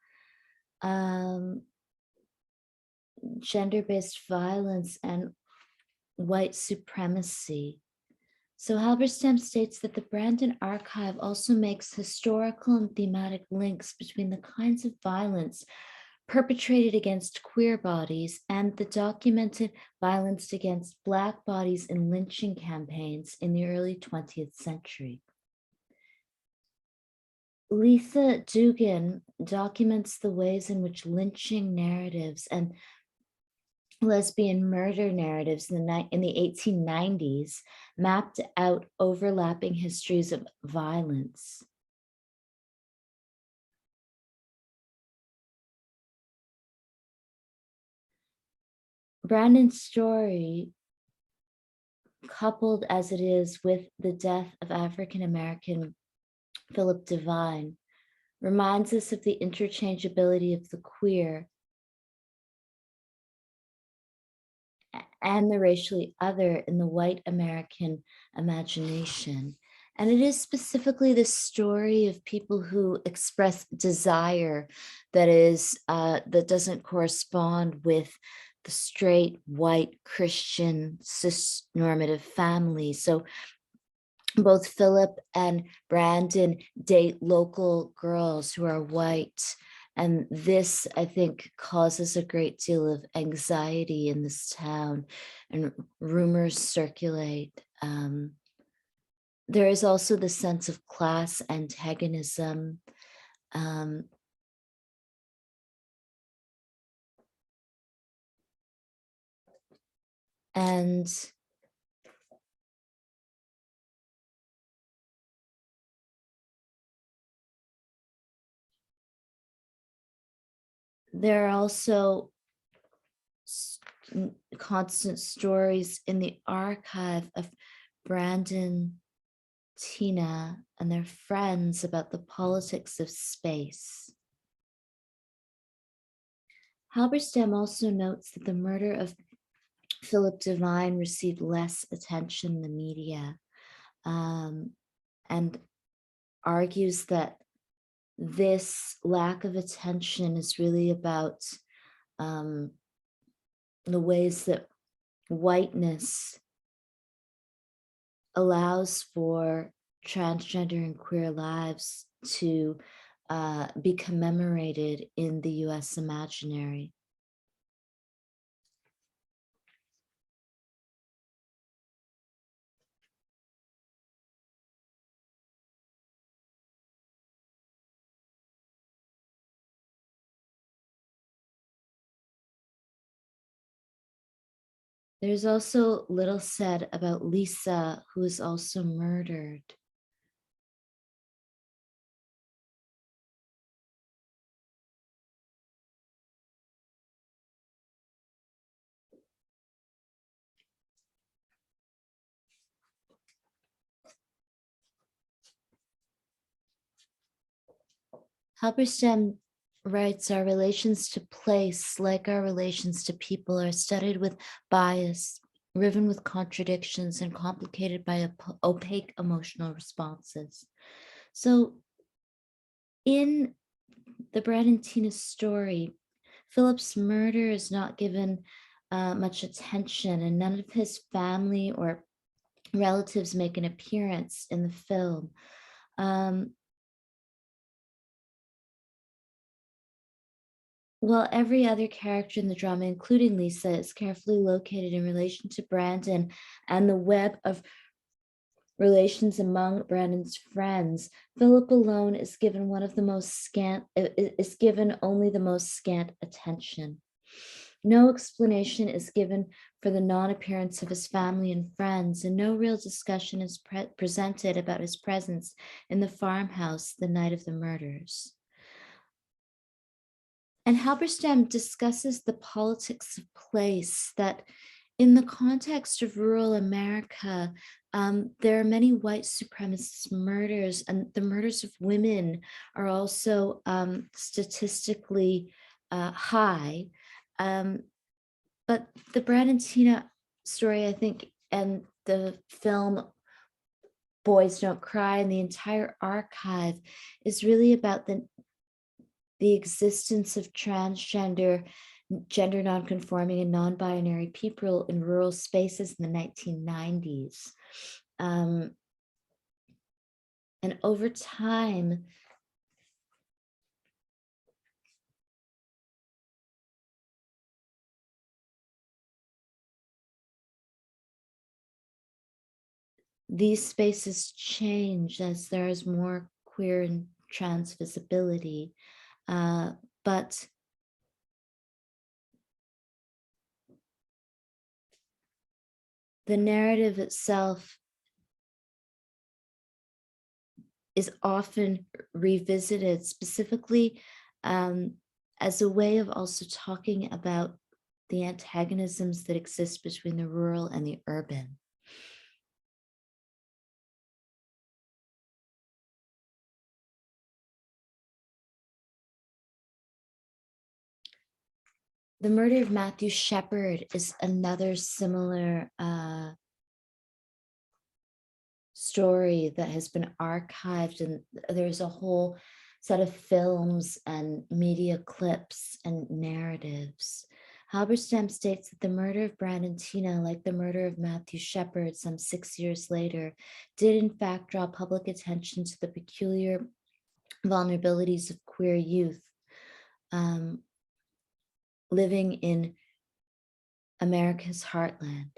gender-based violence and white supremacy. So Halberstam states that the Brandon Archive also makes historical and thematic links between the kinds of violence perpetrated against queer bodies and the documented violence against Black bodies in lynching campaigns in the early 20th century. Letha Dugan documents the ways in which lynching narratives and lesbian murder narratives in the 1890s mapped out overlapping histories of violence. Brandon's story, coupled as it is with the death of African-American Philip Divine, reminds us of the interchangeability of the queer and the racially other in the white American imagination. And it is specifically the story of people who express desire that doesn't correspond with the straight, white, Christian, cis-normative family. So both Philip and Brandon date local girls who are white. And this, I think, causes a great deal of anxiety in this town, and rumors circulate. There is also the sense of class antagonism. And there are also constant stories in the archive of Brandon, Tina, and their friends about the politics of space. Halberstam also notes that the murder of Philip Divine received less attention in the media, and argues that this lack of attention is really about the ways that whiteness allows for transgender and queer lives to be commemorated in the US imaginary. There's also little said about Lisa, who is also murdered. Halberstam writes, our relations to place, like our relations to people, are studied with bias, riven with contradictions, and complicated by opaque emotional responses. So in the Brad and Tina story, Philip's murder is not given much attention, and none of his family or relatives make an appearance in the film. While every other character in the drama, including Lisa, is carefully located in relation to Brandon and the web of relations among Brandon's friends, Philip alone is given only the most scant attention. No explanation is given for the non-appearance of his family and friends, and no real discussion is presented about his presence in the farmhouse the night of the murders. And Halberstam discusses the politics of place, that in the context of rural America, there are many white supremacist murders, and the murders of women are also statistically high. But the Brad and Tina story, I think, and the film Boys Don't Cry and the entire archive is really about the existence of transgender, gender nonconforming, and non-binary people in rural spaces in the 1990s. And over time, these spaces change as there is more queer and trans visibility. But the narrative itself is often revisited, specifically as a way of also talking about the antagonisms that exist between the rural and the urban. The murder of Matthew Shepard is another similar story that has been archived, and there's a whole set of films and media clips and narratives. Halberstam states that the murder of Brandon Tina, like the murder of Matthew Shepard some 6 years later, did in fact draw public attention to the peculiar vulnerabilities of queer youth living in America's heartland.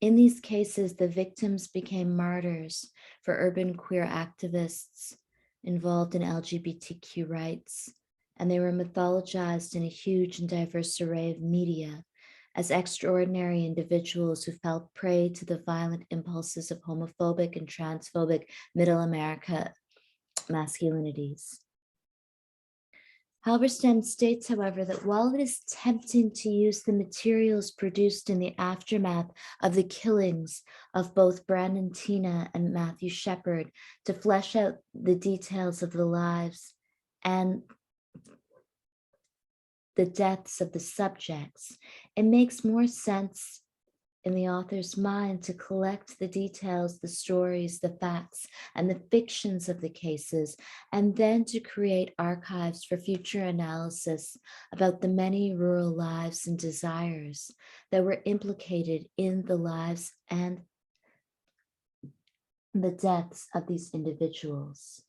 In these cases, the victims became martyrs for urban queer activists involved in LGBTQ rights, and they were mythologized in a huge and diverse array of media as extraordinary individuals who fell prey to the violent impulses of homophobic and transphobic middle America masculinities. Halberstam states, however, that while it is tempting to use the materials produced in the aftermath of the killings of both Brandon Tina and Matthew Shepard to flesh out the details of the lives and the deaths of the subjects, it makes more sense in the author's mind to collect the details, the stories, the facts, and the fictions of the cases, and then to create archives for future analysis about the many rural lives and desires that were implicated in the lives and the deaths of these individuals.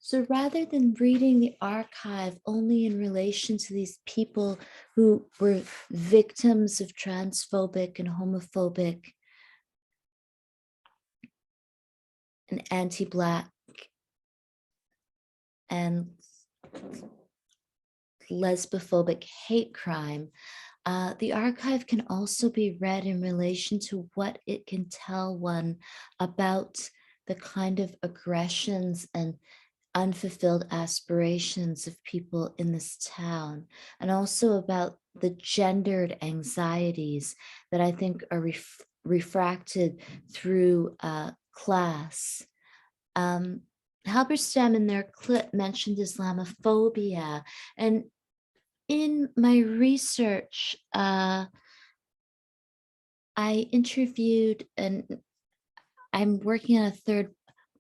So rather than reading the archive only in relation to these people who were victims of transphobic and homophobic and anti-Black and lesbophobic hate crime, the archive can also be read in relation to what it can tell one about the kind of aggressions and unfulfilled aspirations of people in this town, and also about the gendered anxieties that I think are refracted through class. Halberstam in their clip mentioned Islamophobia, and in my research, I interviewed, and I'm working on a third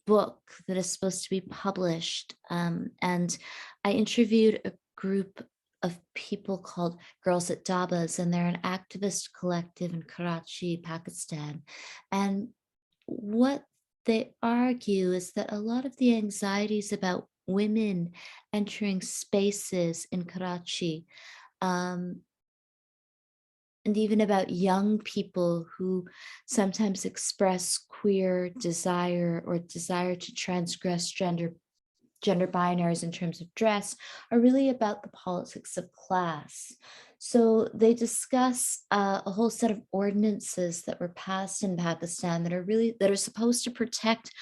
book that is supposed to be published. And I interviewed a group of people called Girls at Dabas, and they're an activist collective in Karachi, Pakistan. And what they argue is that a lot of the anxieties about women entering spaces in Karachi, and even about young people who sometimes express queer desire or desire to transgress gender binaries in terms of dress, are really about the politics of class. So they discuss a whole set of ordinances that were passed in Pakistan that are supposed to protect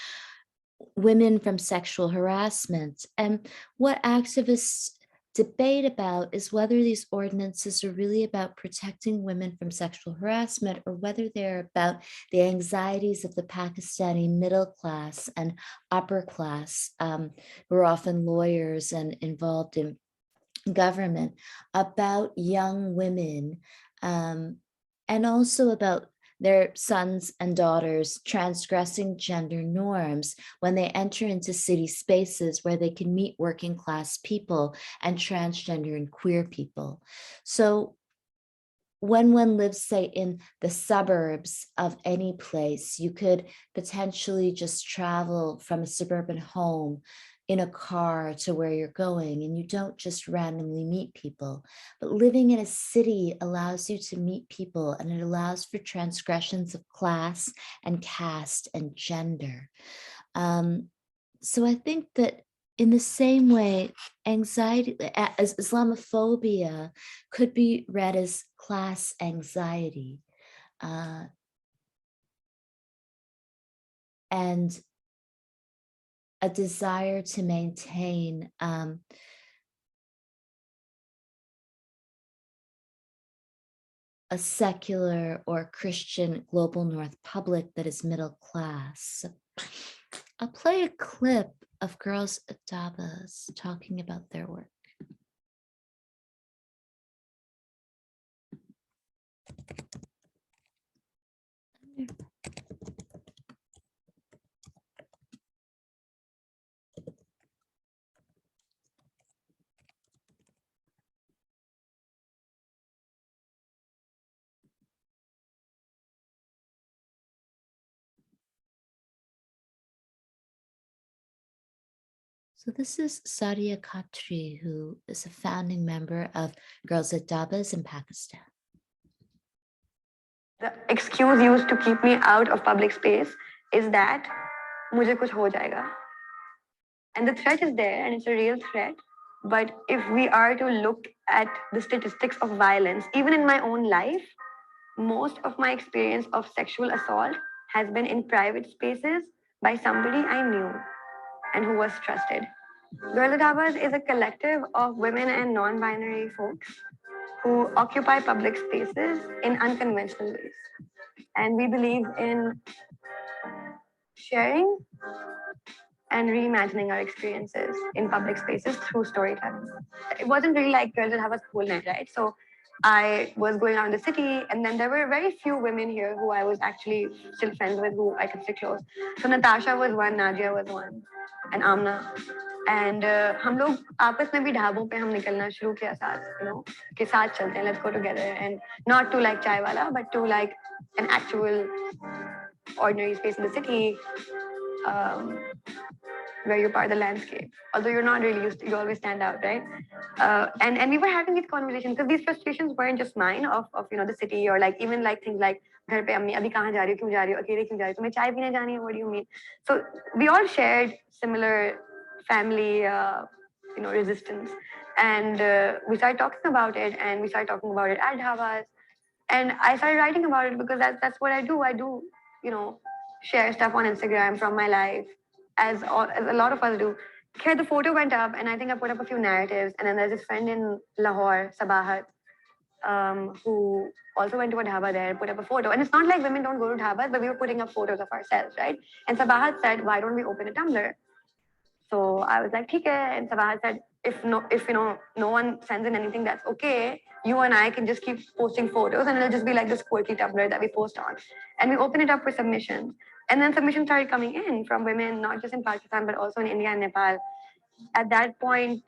women from sexual harassment. And what activists debate about is whether these ordinances are really about protecting women from sexual harassment, or whether they're about the anxieties of the Pakistani middle class and upper class, who are often lawyers and involved in government, about young women, and also about their sons and daughters transgressing gender norms when they enter into city spaces where they can meet working class people and transgender and queer people. So when one lives, say, in the suburbs of any place, you could potentially just travel from a suburban home in a car to where you're going, and you don't just randomly meet people. But living in a city allows you to meet people, and it allows for transgressions of class and caste and gender. So I think that in the same way, anxiety, as Islamophobia, could be read as class anxiety. And a desire to maintain a secular or Christian global North public that is middle class. I'll play a clip of girls at Davos talking about their work. So this is Sadia Khatri, who is a founding member of Girls at Davos in Pakistan. The excuse used to keep me out of public space is that mujhe kuch ho jayega. And the threat is there and it's a real threat. But if we are to look at the statistics of violence, even in my own life, most of my experience of sexual assault has been in private spaces by somebody I knew and who was trusted. Girls at Davos is a collective of women and non-binary folks who occupy public spaces in unconventional ways. And we believe in sharing and reimagining our experiences in public spaces through storytelling. It wasn't really like Girls That Have a School Night, right? So I was going around the city, and then there were very few women here who I was actually still friends with, who I consider close. So Natasha was one, Nadia was one, and Amna. And हम लोग आपस में भी ढाबों पे हम निकलना शुरू किया साथ, कि साथ चलते हैं, let's go together, and not to like chai wala, but to like an actual ordinary space in the city, where you're part of the landscape. Although you're not really used to, you always stand out, right? And we were having these conversations because these frustrations weren't just mine of the city, or like even like things like घर पे अम्मी अभी कहाँ जा रही हो, क्यों जा रही हो, अकेले क्यों जा रही हो, तुम्हें चाय पीने जानी है, what do you mean? So we all shared similar family resistance, and we started talking about it, and we started talking about it at Dhavas, and I started writing about it because that's what I do. I do share stuff on Instagram from my life, as a lot of us do. Here the photo went up, and I think I put up a few narratives, and then there's this friend in Lahore, Sabahat, who also went to a dhaba there, put up a photo. And it's not like women don't go to dhabas, but we were putting up photos of ourselves, right? And Sabahat said, why don't we open a Tumblr? So I was like, okay. And Sabahat said, if no one sends in anything, that's okay. You and I can just keep posting photos, and it'll just be like this quirky Tumblr that we post on. And we open it up for submissions. And then submissions started coming in from women, not just in Pakistan, but also in India and Nepal. At that point,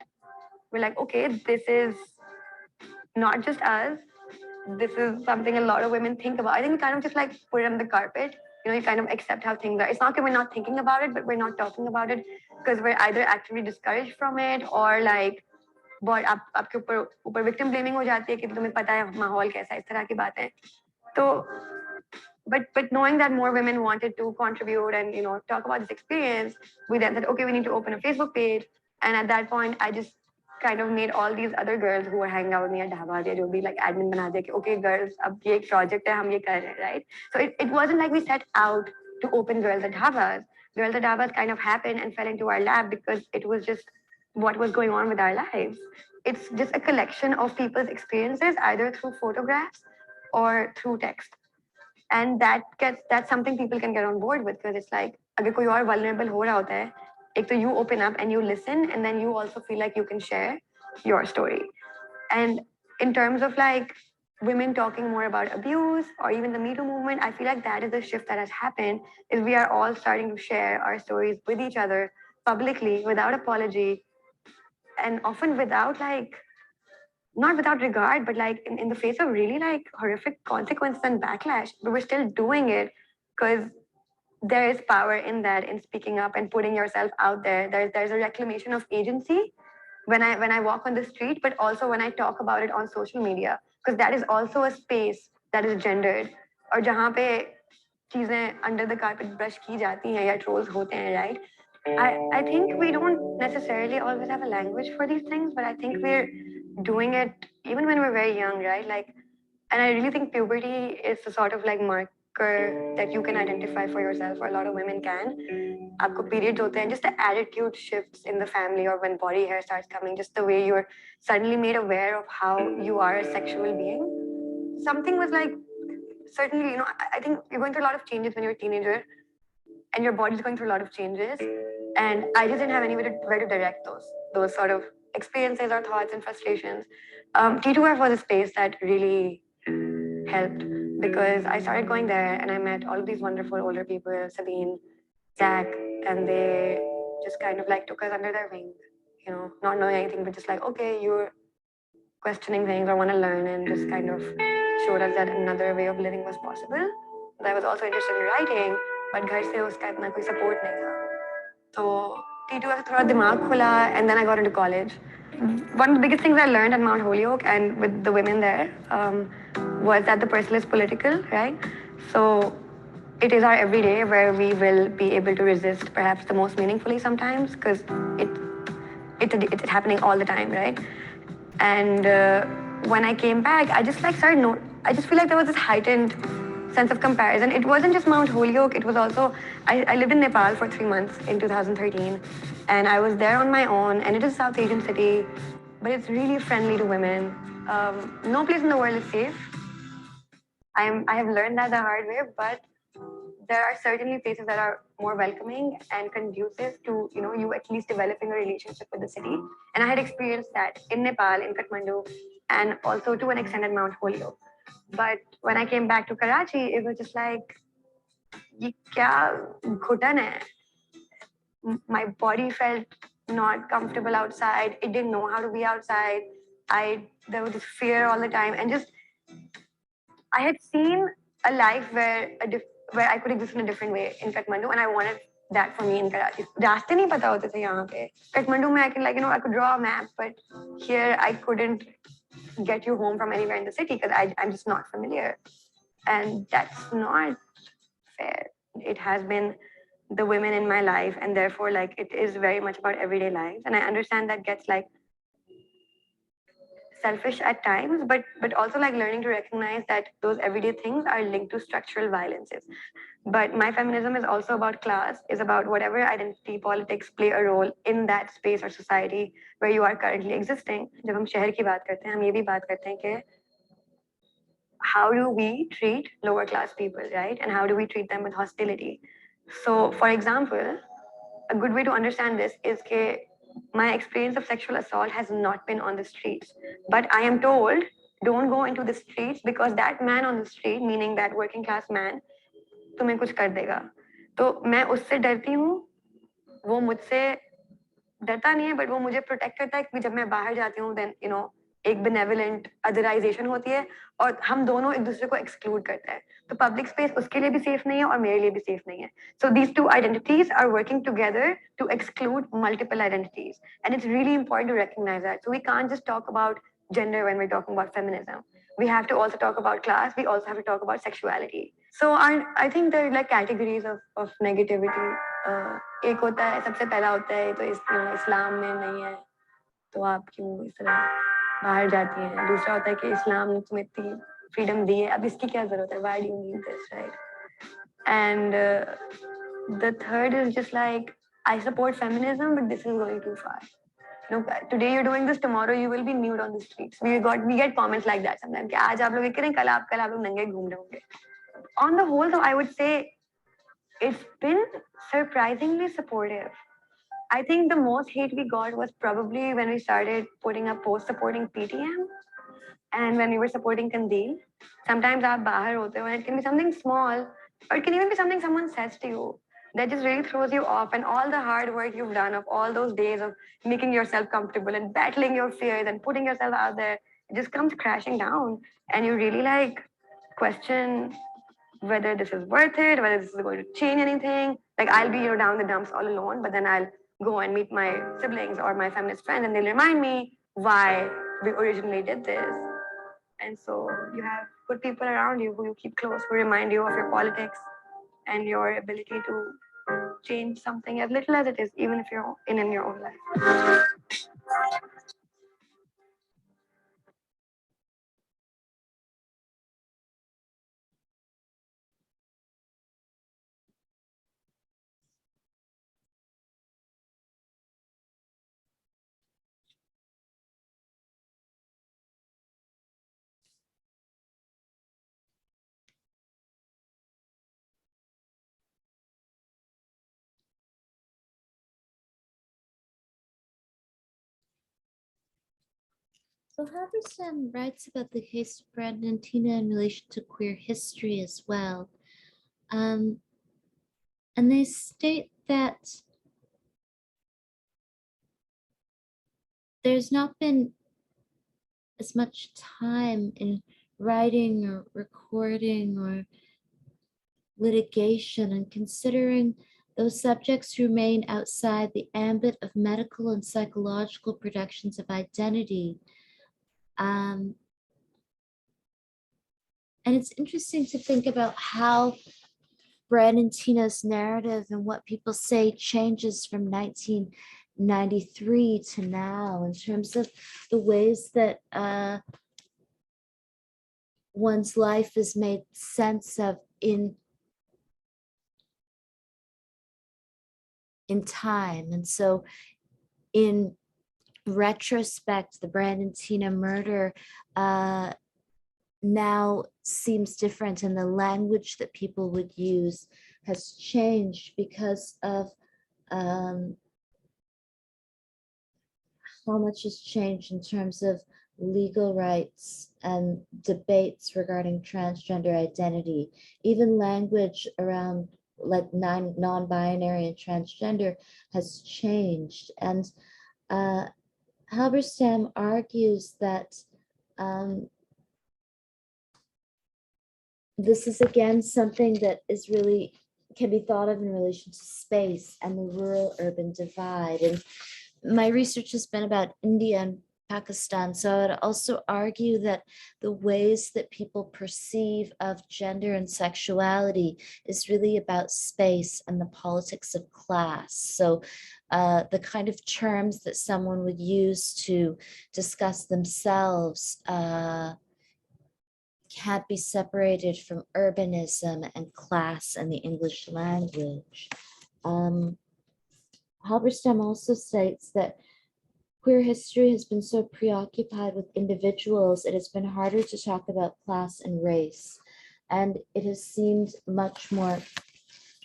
we're like, okay, this is not just us. This is something a lot of women think about. I think we kind of just like put it on the carpet. You kind of accept how things are. It's not that we're not thinking about it, but we're not talking about it because we're either actively discouraged from it, or like बहुत आपके ऊपर victim blaming हो जाती है कि तुम्हें पता है माहौल कैसा है, इस तरह की बातें. तो but knowing that more women wanted to contribute and talk about this experience, we then said, okay, we need to open a Facebook page. And at that point, I just kind of made all these other girls who were hanging out with me at Dhaba, they would be like admin bana de, okay girls, ab ye ek project hai, hum ye kar rahe, right? So it wasn't like we set out to open Girls at Dhabas. Girls at Dhabas kind of happened and fell into our lap because it was just what was going on with our lives. It's just a collection of people's experiences, either through photographs or through text. And that's something people can get on board with, because it's like, agar koi aur vulnerable ho raha hota hai, ek to you open up and you listen, and then you also feel like you can share your story. And in terms of like women talking more about abuse or even the Me Too movement, I feel like that is the shift that has happened, is we are all starting to share our stories with each other publicly without apology, and often without like, not without regard, but like in the face of really like horrific consequences and backlash, but we're still doing it because there is power in that, in speaking up and putting yourself out there. There's a reclamation of agency when I walk on the street, but also when I talk about it on social media, because that is also a space that is gendered, or जहाँ पे चीजें under the carpet brush की जाती हैं या trolls होते हैं, right? I think we don't necessarily always have a language for these things, but I think we're doing it even when we're very young, right? Like, and I really think puberty is the sort of like marker that you can identify for yourself, or a lot of women can. आपको periods होते हैं, just the attitude shifts in the family, or when body hair starts coming, just the way you're suddenly made aware of how you are a sexual being. something was like, certainly, I think you're going through a lot of changes when you're a teenager, and your body's going through a lot of changes. And I just didn't have anywhere where to direct those sort of experiences or thoughts and frustrations. T2F was a space that really helped, because I started going there and I met all of these wonderful older people, Sabine, Jack, and they just kind of like took us under their wing, not knowing anything, but just like, okay, you're questioning things or want to learn, and just kind of showed us that another way of living was possible. I was also interested in writing, but घर से उसका इतना कोई support नहीं था. So T2 से थोड़ा दिमाग खुला, and then I got into college. One of the biggest things I learned at Mount Holyoke and with the women there was that the personal is political, right? So it is our everyday where we will be able to resist perhaps the most meaningfully sometimes, because it's happening all the time, right? And when I came back, I just I just feel like there was this heightened sense of comparison. It wasn't just Mount Holyoke, it was also, I lived in Nepal for 3 months in 2013, and I was there on my own, and it is a South Asian city, but it's really friendly to women. No place in the world is safe. I have learned that the hard way, but there are certainly places that are more welcoming and conducive to, you at least developing a relationship with the city. And I had experienced that in Nepal, in Kathmandu, and also to an extent at Mount Holyoke. But when I came back to Karachi, it was just like, ye kya ghutan hai? My body felt not comfortable outside. It didn't know how to be outside. There was this fear all the time, and just I had seen a life where I could exist in a different way in Kathmandu, and I wanted that for me in Karachi. रास्ते नहीं पता होते थे यहाँ पे. Kathmandu में I can I could draw a map, but here I couldn't get you home from anywhere in the city because I'm just not familiar, and that's not fair. It has been the women in my life, and therefore it is very much about everyday lives, and I understand that gets selfish at times, but also learning to recognize that those everyday things are linked to structural violences. But my feminism is also about class, is about whatever identity politics play a role in that space or society where you are currently existing. जब हम शहर की बात करते हैं, हम ये भी बात करते हैं कि how do we treat lower class people, right? And how do we treat them with hostility? So, for example, a good way to understand this is that my experience of sexual assault has not been on the streets, but I am told, don't go into the streets because that man on the street, meaning that working class man, तुम्हें कुछ कर देगा. तो मैं उससे डरती हूँ, वो मुझसे डरता नहीं है, but वो मुझे protect करता है कि जब मैं बाहर जाती हूँ, then एक benevolent otherization होती है और हम दोनों एक दूसरे को exclude करते हैं. तो public space उसके लिए भी safe नहीं है और मेरे लिए भी safe नहीं है. So these two identities are working together to exclude multiple identities, and it's really important to recognize that. So we can't just talk about gender when we're talking about feminism. We have to also talk about class. We also have to talk about sexuality. So I think there are categories of negativity. एक होता है, सबसे पहला होता है तो इस्लाम में नहीं है तो आप क्यों इस तरह बाहर जाती हैं. दूसरा होता है कि इस्लाम ने तुम्हें इतनी फ्रीडम दी है, अब इसकी क्या जरूरत है? Why do you need this, right? And the third is just I support feminism, but this is going too far. Today you're doing this, tomorrow you will be nude on the streets. We get comments like that sometimes. आज आप लोग ये करें, कल आप लोग नंगे घूम रहे होंगे. On the whole, though, I would say it's been surprisingly supportive. I think the most hate we got was probably when we started putting up posts supporting PTM and when we were supporting Kandil. Sometimes aap bahar hote ho and it can be something small, or it can even be something someone says to you that just really throws you off, and all the hard work you've done of all those days of making yourself comfortable and battling your fears and putting yourself out there, it just comes crashing down, and you really question whether this is worth it, whether this is going to change anything. I'll be down the dumps all alone, but then I'll go and meet my siblings or my feminist friends, and they'll remind me why we originally did this. And so you have good people around you who you keep close, who remind you of your politics and your ability to change something as little as it is, even if you're in your own life. So Halberstam writes about the case of Tina in relation to queer history as well. And they state that there's not been as much time in writing or recording or litigation, and considering those subjects remain outside the ambit of medical and psychological protections of identity. And it's interesting to think about how Tina's narrative and what people say changes from 1993 to now in terms of the ways that one's life is made sense of in time. And so in retrospect, the Tina murder now seems different, and the language that people would use has changed because of how much has changed in terms of legal rights and debates regarding transgender identity. Even language around like non-binary and transgender has changed. And Halberstam argues that this is again something that is really can be thought of in relation to space and the rural-urban divide. And my research has been about India and Pakistan, so I would also argue that the ways that people perceive of gender and sexuality is really about space and the politics of class. So the kind of terms that someone would use to discuss themselves can't be separated from urbanism and class and the English language. Halberstam also states that queer history has been so preoccupied with individuals, it has been harder to talk about class and race, and it has seemed much more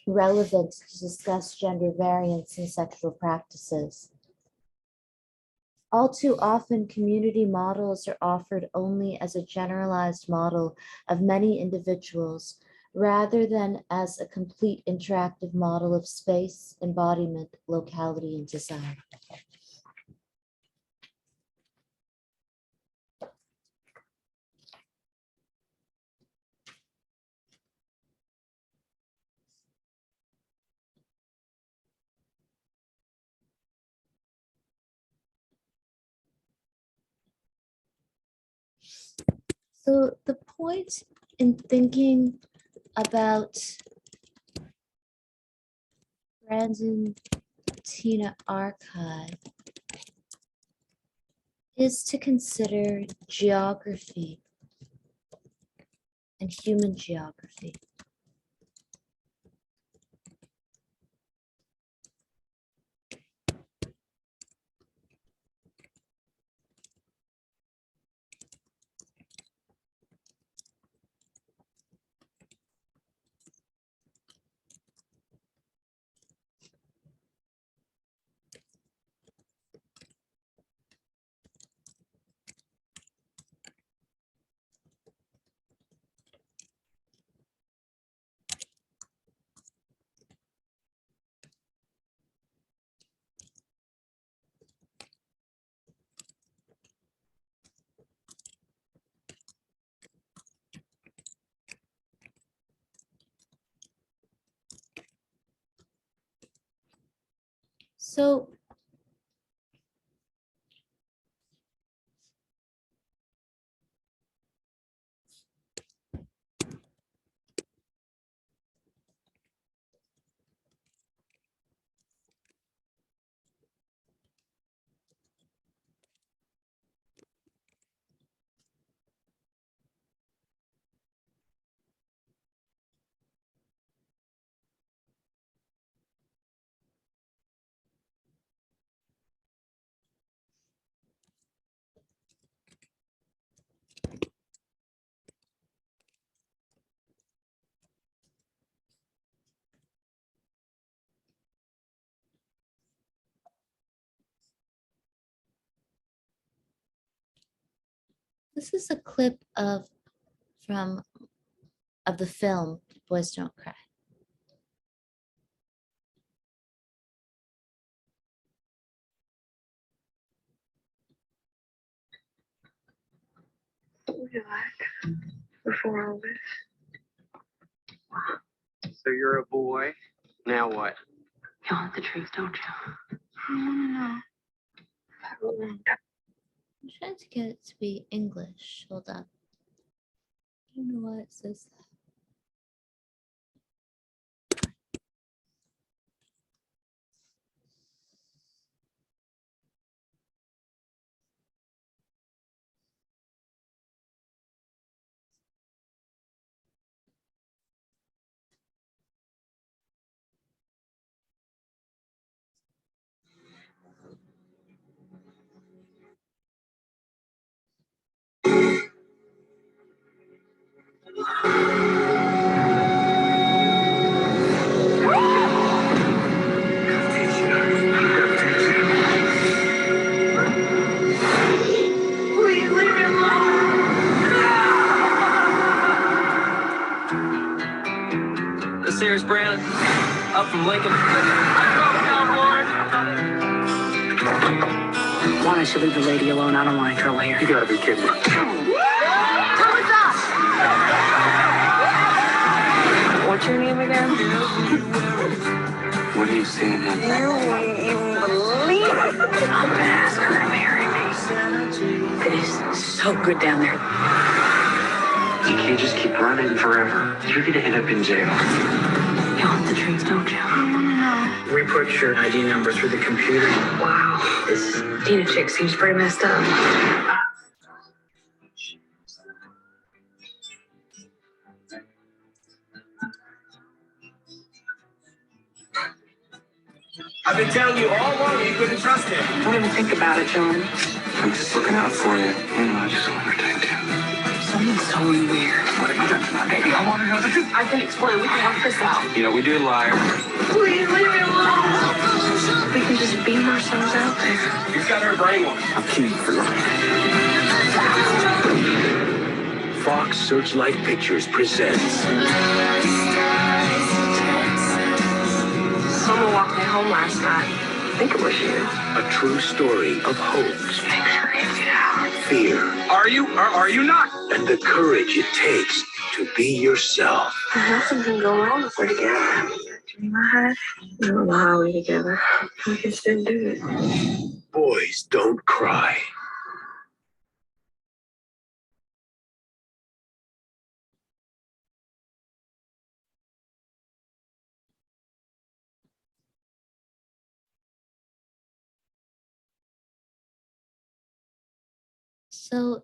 relevant to discuss gender variance in sexual practices. All too often, community models are offered only as a generalized model of many individuals, rather than as a complete interactive model of space, embodiment, locality, and design. So the point in thinking about Tina archive is to consider geography and human geography. So This is a clip of the film Boys Don't Cry. What were you like before all this? So you're a boy. Now what? You want the truth, don't you? No. I'm trying to get it to be English. Hold on. I don't know why it says that. This here's Brandon, up from Lincoln. Why don't you leave the lady alone? I don't want any trouble here. You gotta be kidding me. What's your name again? What are you seeing now? You wouldn't even believe it. I'm gonna ask her to marry me. It is so good down there. You can't just keep running forever. You're gonna end up in jail. You want the truth, don't you? We put your ID number through the computer. Wow, this Tina chick seems pretty messed up. I've been telling you all along you couldn't trust him. Don't even think about it, John. I'm just looking out for you. I just want to entertain you. Something's totally weird. What have you done tonight, baby? I want to know the truth. I can explain. We can work this out. You know, we do lie. Please leave me alone. We can just beam ourselves out there. You've got her brainwashed. I'll kill you for lying. Fox Searchlight Pictures presents Someone walked me home last night. I think it was you. a true story of hope, Make sure you get out. fear, Are you or are you not? and the courage it takes to be yourself. Nothing can go wrong if we're together. In my head, we don't know how we're together. We can still do it. Boys Don't Cry. So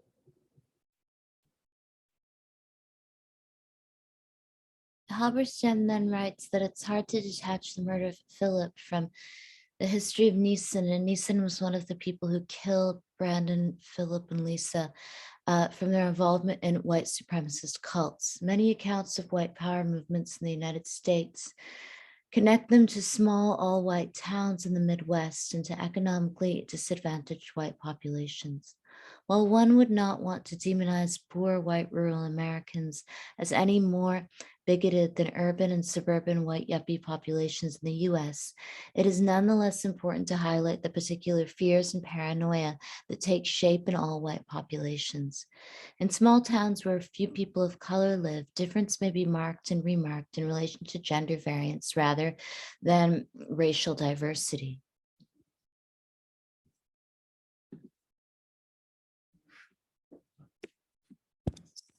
Halberstam then writes that it's hard to detach the murder of Philip from the history of Neeson, and Neeson was one of the people who killed Brandon, Philip, and Lisa from their involvement in white supremacist cults. Many accounts of white power movements in the United States connect them to small all-white towns in the Midwest and to economically disadvantaged white populations. While one would not want to demonize poor white rural Americans as any more bigoted than urban and suburban white yuppie populations in the US, it is nonetheless important to highlight the particular fears and paranoia that take shape in all white populations. In small towns where few people of color live, difference may be marked and remarked in relation to gender variance rather than racial diversity.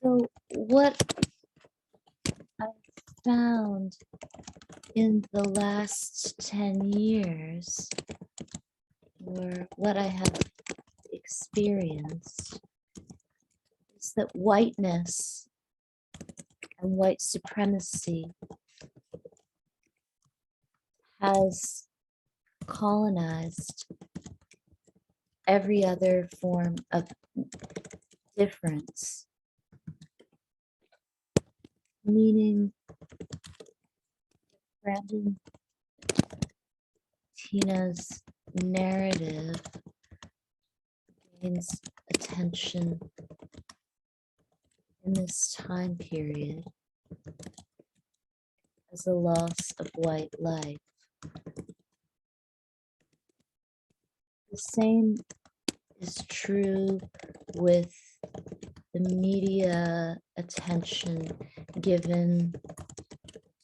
So what I found in the last 10 years, or what I have experienced, is that whiteness and white supremacy has colonized every other form of difference. Meaning, Brandon, Tina's narrative gains attention in this time period as the loss of white life. The same is true with the media attention given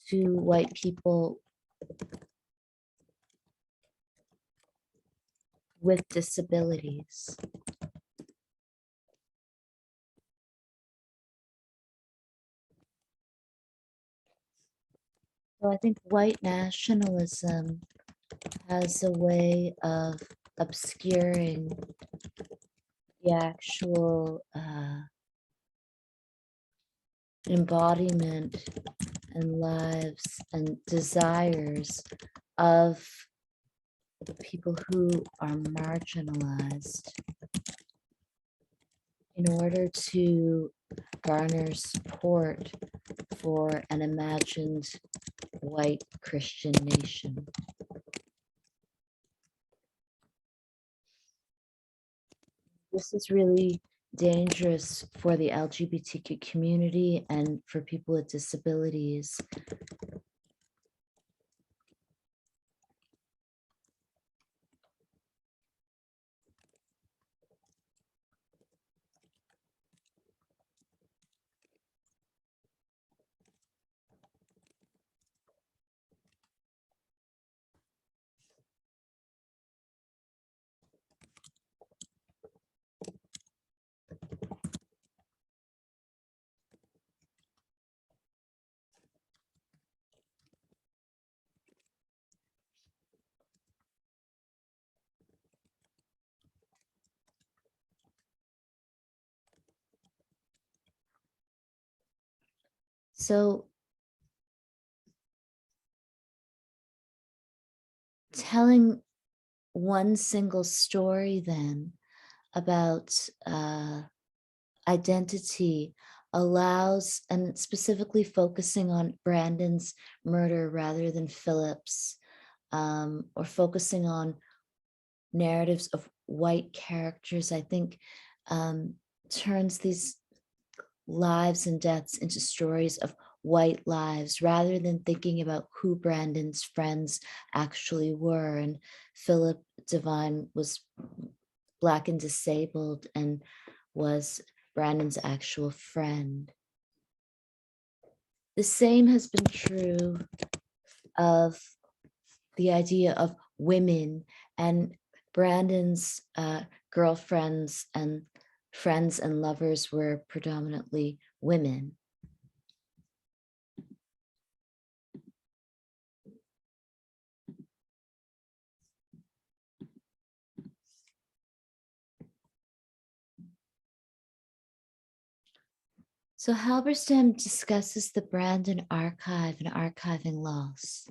to white people with disabilities. So I think white nationalism has a way of obscuring the actual embodiment and lives and desires of people who are marginalized in order to garner support for an imagined white Christian nation. This is really dangerous for the LGBTQ community and for people with disabilities. So telling one single story then about identity allows, and specifically focusing on Brandon's murder rather than Philip's, or focusing on narratives of white characters, I think turns these lives and deaths into stories of white lives rather than thinking about who Brandon's friends actually were. And Philip Devine was Black and disabled and was Brandon's actual friend. The same has been true of the idea of women, and Brandon's girlfriends and friends and lovers were predominantly women. So Halberstam discusses the Brandon archive and archiving loss.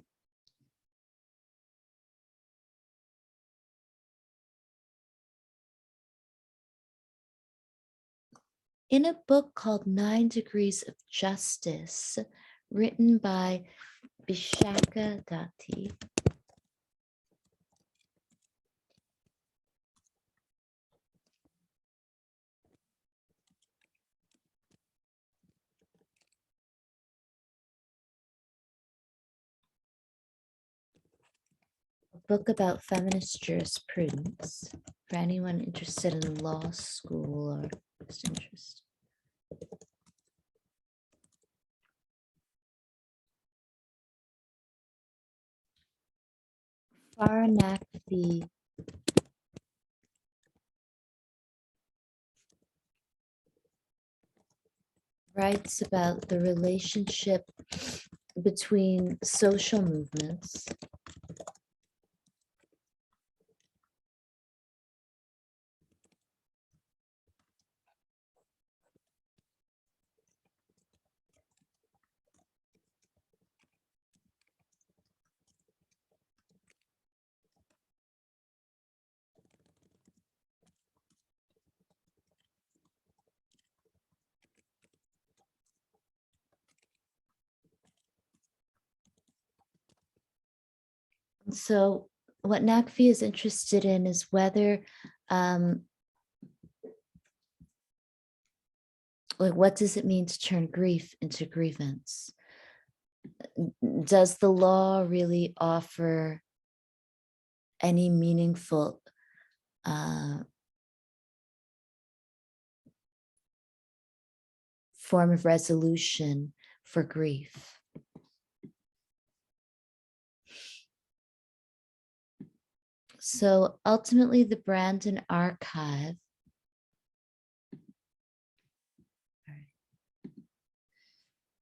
In a book called 9 Degrees of Justice, written by Bishaka Dati, a book about feminist jurisprudence for anyone interested in law school or just interest. Farah Naqvi writes about the relationship between social movements So what Naqvi is interested in is whether Like, what does it mean to turn grief into grievance? Does the law really offer any meaningful form of resolution for grief? So ultimately, the Brandon Archive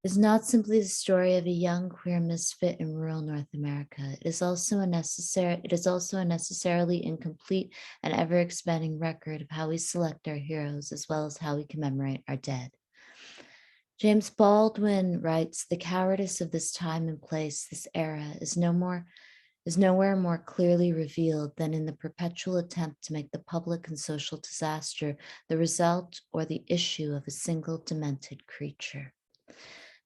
is not simply the story of a young queer misfit in rural North America. It is also a necessarily incomplete and ever-expanding record of how we select our heroes, as well as how we commemorate our dead. James Baldwin writes, "The cowardice of this time and place, this era, is nowhere more clearly revealed than in the perpetual attempt to make the public and social disaster the result or the issue of a single demented creature."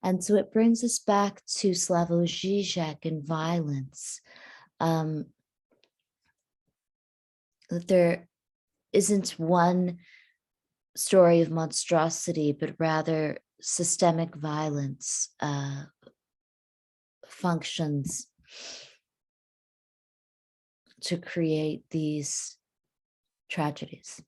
And so it brings us back to Slavoj Zizek and violence. That there isn't one story of monstrosity, but rather systemic violence functions to create these tragedies.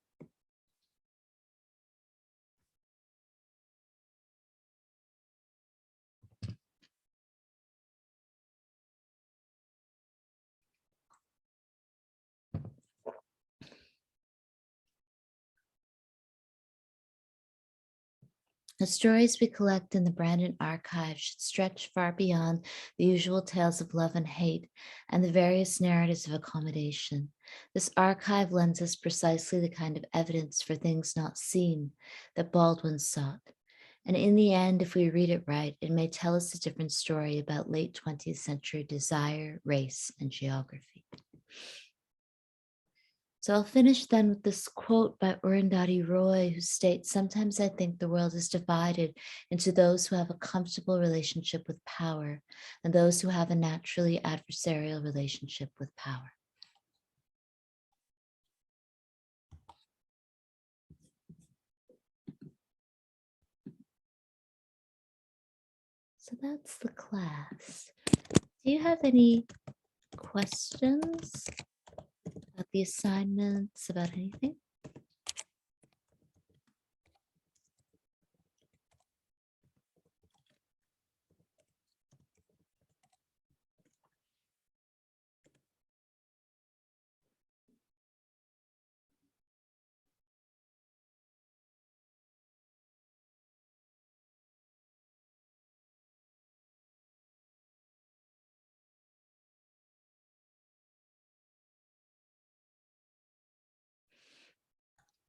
The stories we collect in the Brandon Archive should stretch far beyond the usual tales of love and hate and the various narratives of accommodation. This archive lends us precisely the kind of evidence for things not seen that Baldwin sought. And in the end, if we read it right, it may tell us a different story about late 20th century desire, race, and geography. So I'll finish then with this quote by Arundhati Roy, who states, "Sometimes I think the world is divided into those who have a comfortable relationship with power and those who have a naturally adversarial relationship with power." So that's the class. Do you have any questions about the assignments, about anything?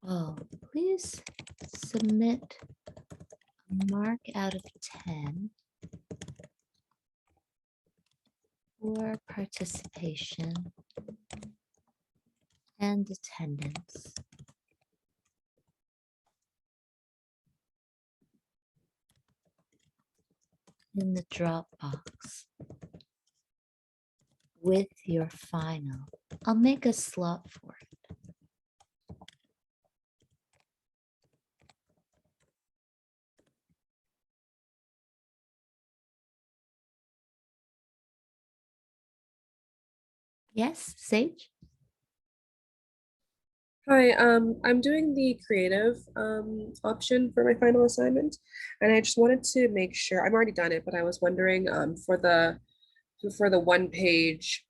Oh, please submit a mark out of 10 for participation and attendance. In the Dropbox with your final. I'll make a slot for it. Yes, Sage? Hi, I'm doing the creative option for my final assignment, and I just wanted to make sure, I've already done it, but I was wondering for the one-page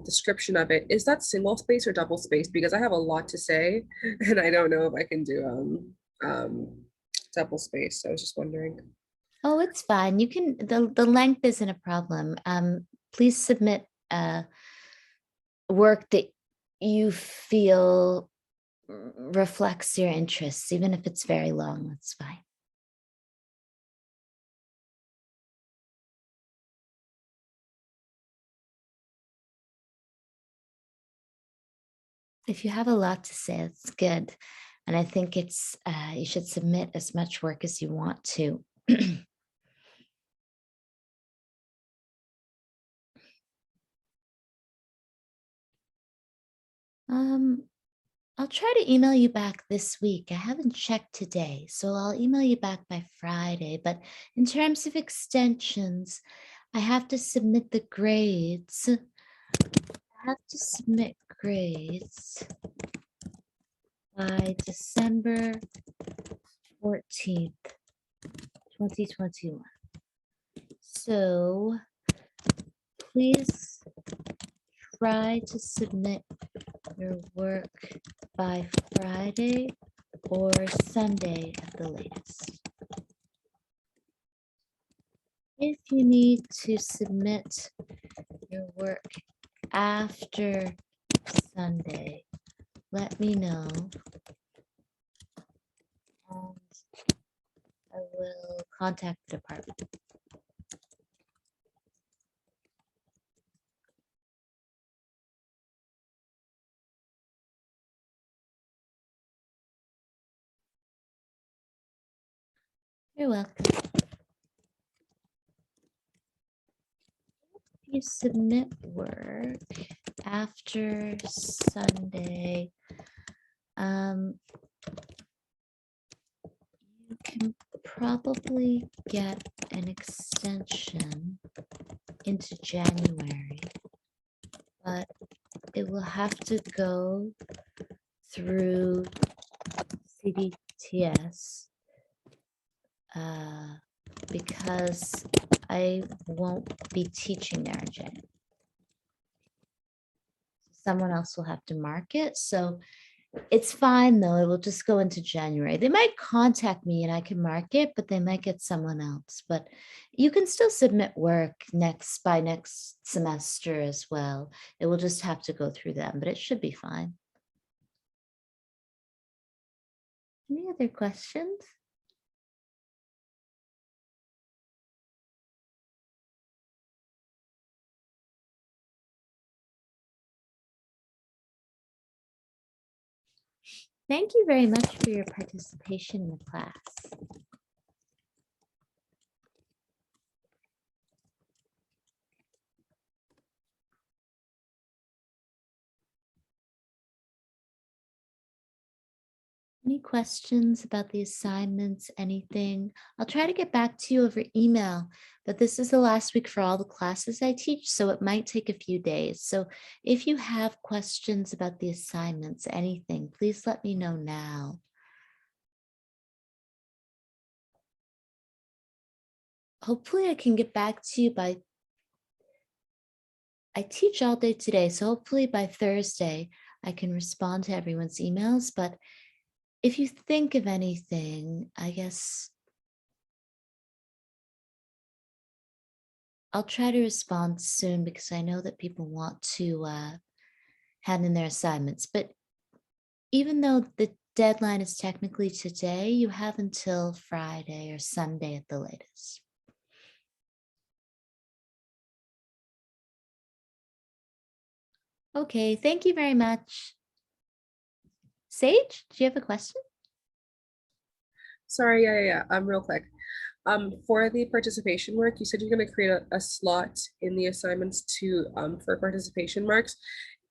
description of it, is that single space or double space? Because I have a lot to say, and I don't know if I can do double space. So I was just wondering. Oh, it's fine. You can, the length isn't a problem. Please submit work that you feel reflects your interests, even if it's very long, that's fine. If you have a lot to say, it's good. And I think it's, you should submit as much work as you want to. I'll try to email you back this week. I haven't checked today, so I'll email you back by Friday. But in terms of extensions, I have to submit the grades. I have to submit grades by December 14th, 2021. So please try to submit your work by Friday or Sunday at the latest. If you need to submit your work after Sunday, let me know. And I will contact the department. You're welcome. If you submit work after Sunday, you can probably get an extension into January, but it will have to go through CDTS because I won't be teaching there in January. Someone else will have to mark it. So it's fine though. It will just go into January. They might contact me and I can mark it, but they might get someone else. But you can still submit work by next semester as well. It will just have to go through them, but it should be fine. Any other questions? Thank you very much for your participation in the class. Any questions about the assignments, anything? I'll try to get back to you over email, but this is the last week for all the classes I teach, so it might take a few days. So if you have questions about the assignments, anything, please let me know now. Hopefully I can get back to you by, I teach all day today, so hopefully by Thursday I can respond to everyone's emails, but if you think of anything, I guess I'll try to respond soon because I know that people want to hand in their assignments. But even though the deadline is technically today, you have until Friday or Sunday at the latest. Okay, thank you very much. Sage, do you have a question? Sorry, yeah. Real quick. For the participation work, you said you're going to create a slot in the assignments to for participation marks.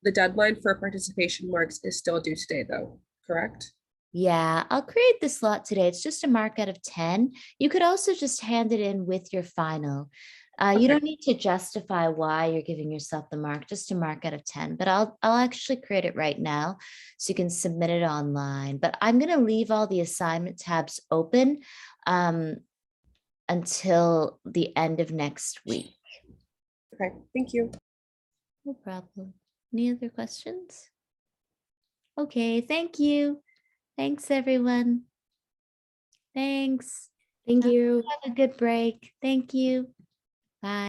The deadline for participation marks is still due today, though, correct? Yeah, I'll create the slot today. It's just a mark out of 10. You could also just hand it in with your final. Okay. You don't need to justify why you're giving yourself the mark, just a mark out of 10. But I'll actually create it right now so you can submit it online. But I'm going to leave all the assignment tabs open until the end of next week. Okay, thank you. No problem. Any other questions? Okay, thank you. Thanks, everyone. Thanks. Thank you. Have a good break. Thank you. Bye.